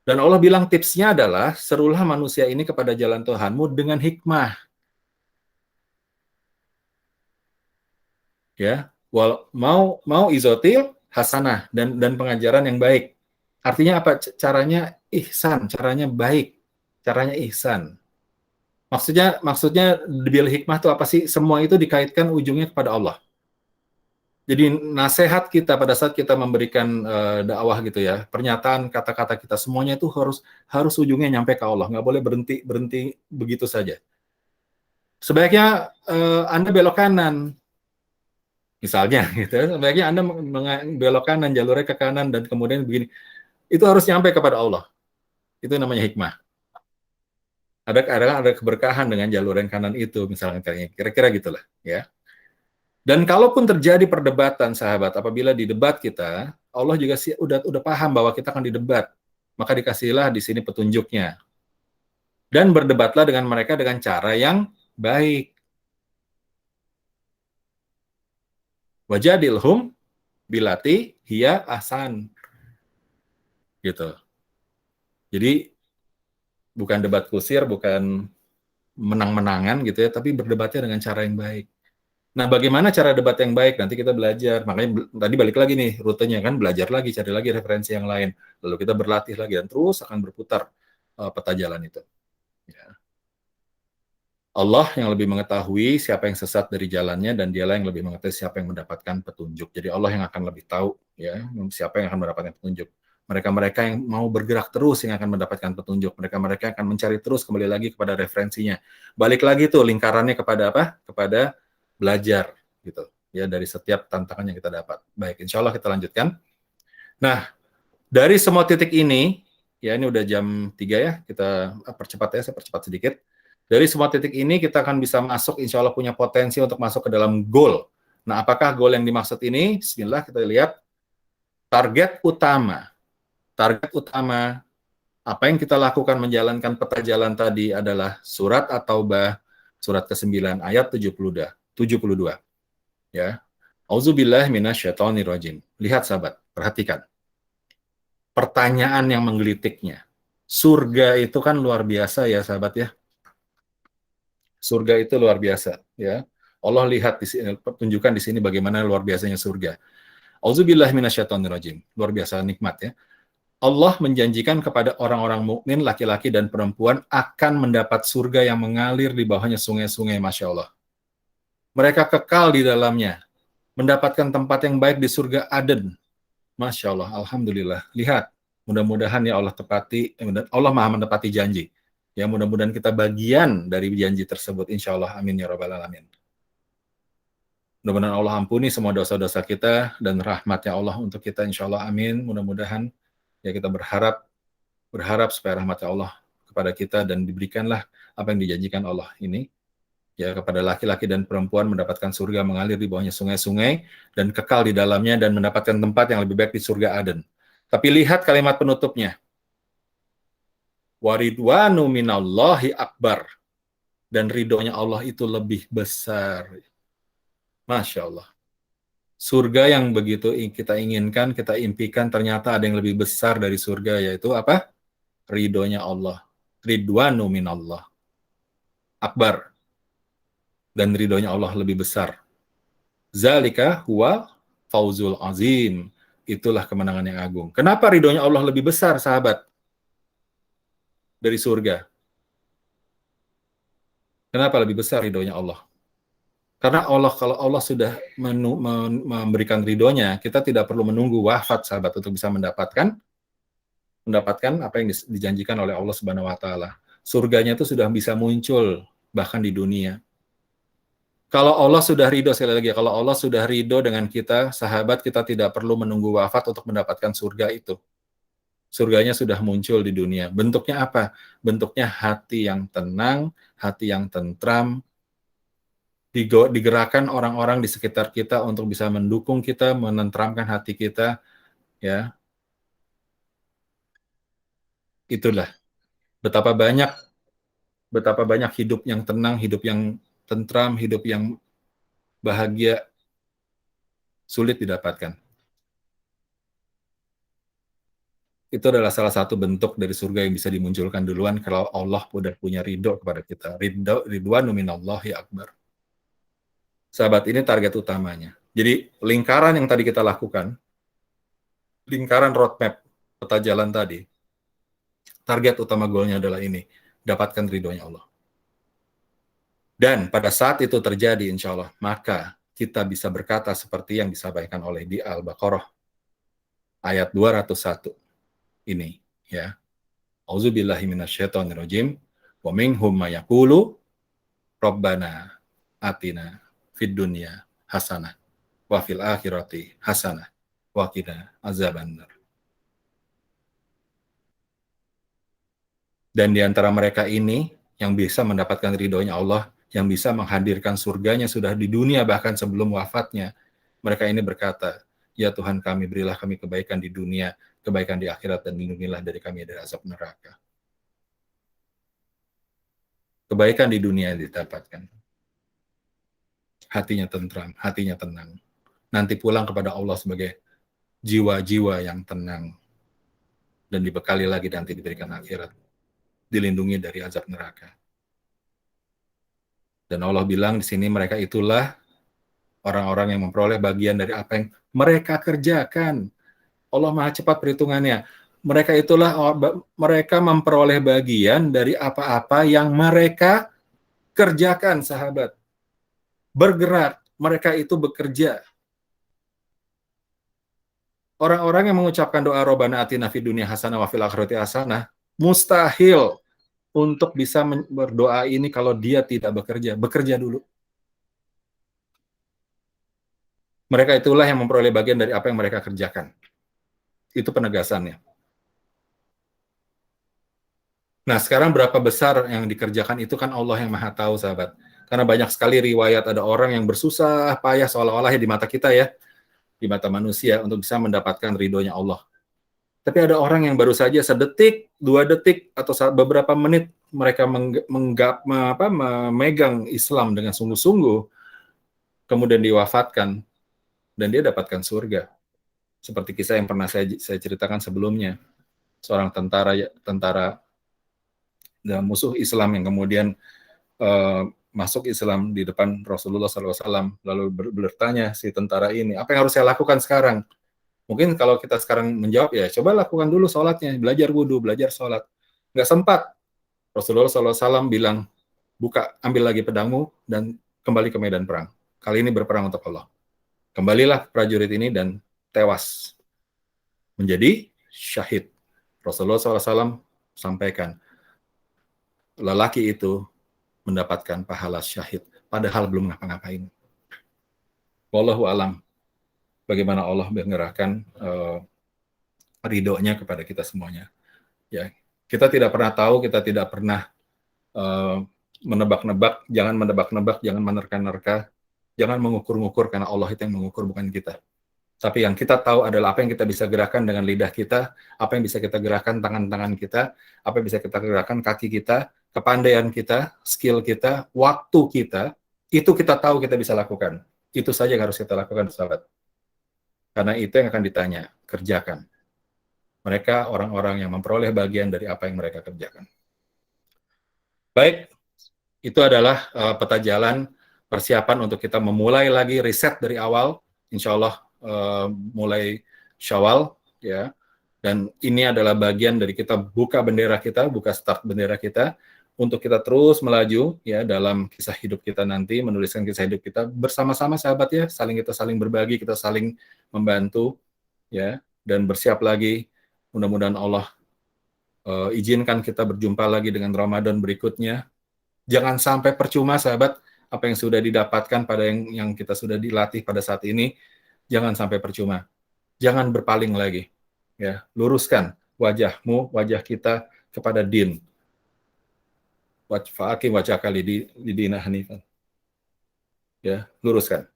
Dan Allah bilang tipsnya adalah serulah manusia ini kepada jalan Tuhanmu dengan hikmah. Ya, mau izotil hasanah dan pengajaran yang baik. Artinya apa? Caranya ihsan, caranya baik, caranya ihsan. Maksudnya bil hikmah itu apa sih? Semua itu dikaitkan ujungnya kepada Allah. Jadi nasihat kita pada saat kita memberikan dakwah gitu ya, pernyataan kata-kata kita semuanya itu harus ujungnya nyampe ke Allah, nggak boleh berhenti begitu saja. Sebaiknya Anda belok kanan, misalnya gitu. Sebaiknya Anda belok kanan, jalurnya ke kanan dan kemudian begini. Itu harus nyampe kepada Allah. Itu namanya hikmah. Ada keberkahan dengan jalur yang kanan itu, misalnya kira-kira gitulah, ya. Dan kalaupun terjadi perdebatan, sahabat, apabila di debat kita, Allah juga udah paham bahwa kita akan didebat, maka dikasihlah di sini petunjuknya. Dan berdebatlah dengan mereka dengan cara yang baik. Wajadilhum bilati hiya ahsan. Gitu. Jadi bukan debat kusir, bukan menang-menangan gitu ya, tapi berdebatnya dengan cara yang baik. Nah, bagaimana cara debat yang baik? Nanti kita belajar. Makanya tadi balik lagi nih rutenya kan, belajar lagi, cari lagi referensi yang lain. Lalu kita berlatih lagi dan terus akan berputar peta jalan itu. Ya. Allah yang lebih mengetahui siapa yang sesat dari jalannya, dan dialah yang lebih mengetahui siapa yang mendapatkan petunjuk. Jadi Allah yang akan lebih tahu ya siapa yang akan mendapatkan petunjuk. Mereka-mereka yang mau bergerak terus yang akan mendapatkan petunjuk. Mereka-mereka akan mencari terus, kembali lagi kepada referensinya. Balik lagi tuh lingkarannya kepada apa? Kepada belajar gitu ya dari setiap tantangan yang kita dapat. Baik, insya Allah kita lanjutkan. Nah, dari semua titik ini, ya ini udah jam 3 ya, kita percepat ya, saya percepat sedikit. Dari semua titik ini kita akan bisa masuk, insya Allah punya potensi untuk masuk ke dalam goal. Nah, apakah goal yang dimaksud ini? Bismillah, kita lihat. Target utama. Target utama, apa yang kita lakukan menjalankan peta jalan tadi adalah surat At-Taubah, surat ke-9, ayat 72. Ya. Auzubillahi minasyaitonirrajim. Lihat sahabat, perhatikan. Pertanyaan yang menggelitiknya. Surga itu kan luar biasa ya sahabat ya. Surga itu luar biasa ya. Allah lihat di sini, tunjukkan di sini bagaimana luar biasanya surga. Auzubillahi minasyaitonirrajim. Luar biasa nikmat ya. Allah menjanjikan kepada orang-orang mukmin laki-laki dan perempuan akan mendapat surga yang mengalir di bawahnya sungai-sungai, Masya Allah. Mereka kekal di dalamnya, mendapatkan tempat yang baik di surga Aden. Masya Allah, Alhamdulillah. Lihat, mudah-mudahan ya Allah tepati, Allah maha menepati janji. Ya mudah-mudahan kita bagian dari janji tersebut, insya Allah. Amin ya rabbal alamin. Mudah-mudahan Allah ampuni semua dosa-dosa kita dan rahmatnya Allah untuk kita, insya Allah. Amin. Mudah-mudahan ya kita berharap supaya rahmatnya Allah kepada kita dan diberikanlah apa yang dijanjikan Allah ini. Ya kepada laki-laki dan perempuan mendapatkan surga mengalir di bawahnya sungai-sungai dan kekal di dalamnya dan mendapatkan tempat yang lebih baik di surga Aden. Tapi lihat kalimat penutupnya. Waridwanu minallahi akbar. Dan ridhonya Allah itu lebih besar. Masya Allah. Surga yang begitu kita inginkan, kita impikan, ternyata ada yang lebih besar dari surga, yaitu apa? Ridhonya Allah. Ridwanu minallah. Akbar. Dan ridhonya Allah lebih besar. Zalika huwa fauzul azim. Itulah kemenangan yang agung. Kenapa ridhonya Allah lebih besar, sahabat? Dari surga. Kenapa lebih besar ridhonya Allah? Karena Allah, kalau Allah sudah memberikan ridhonya, kita tidak perlu menunggu wafat, sahabat, untuk bisa mendapatkan apa yang dijanjikan oleh Allah Subhanahu wa taala. Surganya itu sudah bisa muncul bahkan di dunia. Kalau Allah sudah ridho, sekali lagi, kalau Allah sudah ridho dengan kita, sahabat, kita tidak perlu menunggu wafat untuk mendapatkan surga itu. Surganya sudah muncul di dunia. Bentuknya apa? Bentuknya hati yang tenang, hati yang tentram, digerakkan orang-orang di sekitar kita untuk bisa mendukung kita, menenteramkan hati kita, ya. Itulah betapa banyak hidup yang tenang, hidup yang tentram, hidup yang bahagia sulit didapatkan. Itu adalah salah satu bentuk dari surga yang bisa dimunculkan duluan kalau Allah sudah punya ridho kepada kita. Ridwanu minallahi akbar. Sahabat, ini target utamanya. Jadi lingkaran yang tadi kita lakukan, lingkaran roadmap, peta jalan tadi, target utama goalnya adalah ini, dapatkan ridhonya Allah. Dan pada saat itu terjadi, insya Allah, maka kita bisa berkata seperti yang disampaikan oleh di Al-Baqarah, ayat 201. Ini ya. Auzubillahi minasyaitonirrajim. Wa minhum may yaqulu rabbana atina fid dunya hasanah wa fil akhirati hasanah wa qina azabannar. Dan di antara mereka ini yang bisa mendapatkan ridhonya Allah, yang bisa menghadirkan surganya sudah di dunia bahkan sebelum wafatnya, mereka ini berkata, ya Tuhan kami, berilah kami kebaikan di dunia, kebaikan di akhirat, dan lindungilah dari kami dari azab neraka. Kebaikan di dunia didapatkan. Hatinya tentram, hatinya tenang. Nanti pulang kepada Allah sebagai jiwa-jiwa yang tenang. Dan dibekali lagi nanti diberikan akhirat. Dilindungi dari azab neraka. Dan Allah bilang di sini mereka itulah orang-orang yang memperoleh bagian dari apa yang mereka kerjakan. Allah Maha cepat perhitungannya. Mereka itulah mereka memperoleh bagian dari apa-apa yang mereka Kerjakan, sahabat. Bergerak. Mereka itu bekerja. Orang-orang yang mengucapkan doa Rabbana atina fid dunya hasanah wa fil akhirati hasanah, mustahil untuk bisa berdoa ini kalau dia tidak bekerja. Bekerja dulu. Mereka itulah yang memperoleh bagian dari apa yang mereka kerjakan. Itu penegasannya. Nah, sekarang berapa besar yang dikerjakan itu kan Allah yang Maha tahu, sahabat. Karena banyak sekali riwayat ada orang yang bersusah payah seolah-olah ya di mata kita ya, di mata manusia untuk bisa mendapatkan ridhonya Allah. Tapi ada orang yang baru saja sedetik, 2 detik, atau beberapa menit mereka memegang Islam dengan sungguh-sungguh, kemudian diwafatkan, dan dia dapatkan surga. Seperti kisah yang pernah saya ceritakan sebelumnya. Seorang tentara dan musuh Islam yang kemudian masuk Islam di depan Rasulullah SAW, lalu bertanya si tentara ini, apa yang harus saya lakukan sekarang? Mungkin kalau kita sekarang menjawab, ya coba lakukan dulu sholatnya, belajar wudhu, belajar sholat. Nggak sempat. Rasulullah SAW bilang, ambil lagi pedangmu dan kembali ke medan perang. Kali ini berperang untuk Allah. Kembalilah prajurit ini dan tewas. Menjadi syahid. Rasulullah SAW sampaikan, lelaki itu mendapatkan pahala syahid, padahal belum ngapa-ngapain. Wallahu alam. Bagaimana Allah menggerakkan ridhonya kepada kita semuanya. Ya, kita tidak pernah tahu, kita tidak pernah menebak-nebak, jangan menebak-nebak, jangan menerka-nerka, jangan mengukur-ngukur, karena Allah itu yang mengukur, bukan kita. Tapi yang kita tahu adalah apa yang kita bisa gerakan dengan lidah kita, apa yang bisa kita gerakan tangan-tangan kita, apa yang bisa kita gerakan kaki kita, kepandaian kita, skill kita, waktu kita, itu kita tahu kita bisa lakukan. Itu saja yang harus kita lakukan, sahabat. Karena itu yang akan ditanya, kerjakan. Mereka orang-orang yang memperoleh bagian dari apa yang mereka kerjakan. Baik, itu adalah peta jalan persiapan untuk kita memulai lagi riset dari awal, insya Allah mulai Syawal, ya. Dan ini adalah bagian dari kita buka bendera kita, buka start bendera kita, untuk kita terus melaju ya dalam kisah hidup kita nanti, menuliskan kisah hidup kita bersama-sama, sahabat ya, kita saling berbagi, kita saling membantu ya, dan bersiap lagi. Mudah-mudahan Allah izinkan kita berjumpa lagi dengan Ramadan berikutnya. Jangan sampai percuma, sahabat, apa yang sudah didapatkan pada yang kita sudah dilatih pada saat ini, jangan sampai percuma. Jangan berpaling lagi. Ya, luruskan wajahmu, wajah kita kepada din. Fa'akim wajhaka lidina hanifan. Ya, luruskan.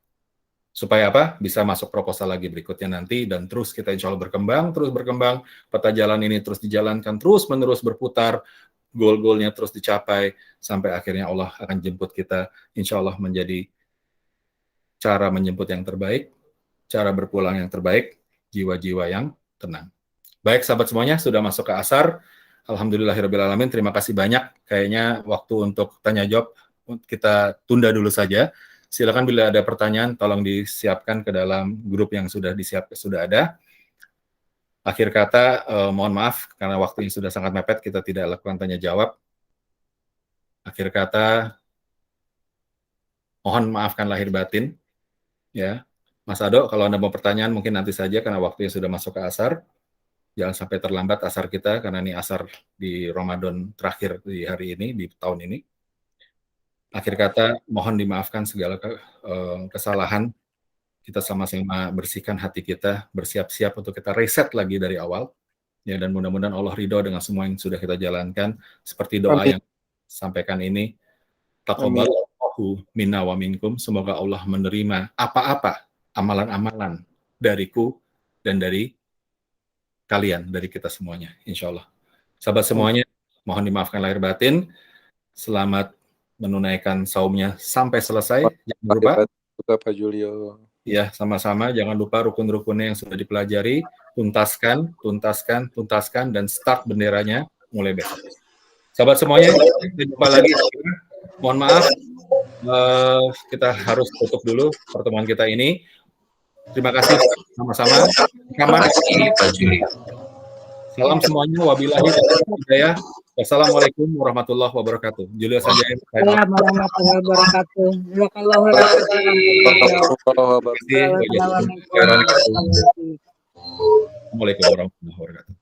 Supaya apa? Bisa masuk proposal lagi berikutnya nanti, dan terus kita insya Allah berkembang, peta jalan ini terus dijalankan, terus-menerus berputar, goal-goalnya terus dicapai, sampai akhirnya Allah akan jemput kita, insya Allah menjadi cara menjemput yang terbaik, cara berpulang yang terbaik, jiwa-jiwa yang tenang. Baik, sahabat semuanya, sudah masuk ke asar. Alhamdulillahirrabbilalamin, terima kasih banyak. Kayaknya waktu untuk tanya jawab kita tunda dulu saja. Silakan bila ada pertanyaan, tolong disiapkan ke dalam grup yang sudah ada. Akhir kata, mohon maaf karena waktu yang sudah sangat mepet, kita tidak lakukan tanya jawab. Akhir kata, mohon maafkan lahir batin. Ya, Mas Ado, kalau Anda mau pertanyaan mungkin nanti saja karena waktu yang sudah masuk ke asar. Jangan sampai terlambat asar kita, karena ini asar di Ramadan terakhir di hari ini, di tahun ini. Akhir kata, mohon dimaafkan segala kesalahan. Kita sama-sama bersihkan hati kita, bersiap-siap untuk kita reset lagi dari awal. Ya, dan mudah-mudahan Allah ridho dengan semua yang sudah kita jalankan. Seperti doa yang sampaikan ini. Taqabbalallahu minna wa minkum. Semoga Allah menerima apa-apa amalan-amalan dariku dan dari kalian, dari kita semuanya, insya Allah. Sahabat semuanya, mohon dimaafkan lahir batin. Selamat menunaikan saumnya sampai selesai. Jangan lupa, Pak Julio. Ya, sama-sama. Jangan lupa rukun-rukunnya yang sudah dipelajari. Tuntaskan, dan start benderanya mulai besok. Sahabat semuanya, kita jumpa lagi. Mohon maaf, kita harus tutup dulu pertemuan kita ini. Terima kasih sama-sama. Terima kasih Pak Julio. Salam semuanya, wabillahi taufiq wal hidayah. Wassalamualaikum warahmatullahi wabarakatuh. Julio Sanjaya. Assalamualaikum warahmatullahi wabarakatuh. Jazakallahu khairan. Terima kasih. Assalamualaikum. Assalamualaikum warahmatullahi wabarakatuh.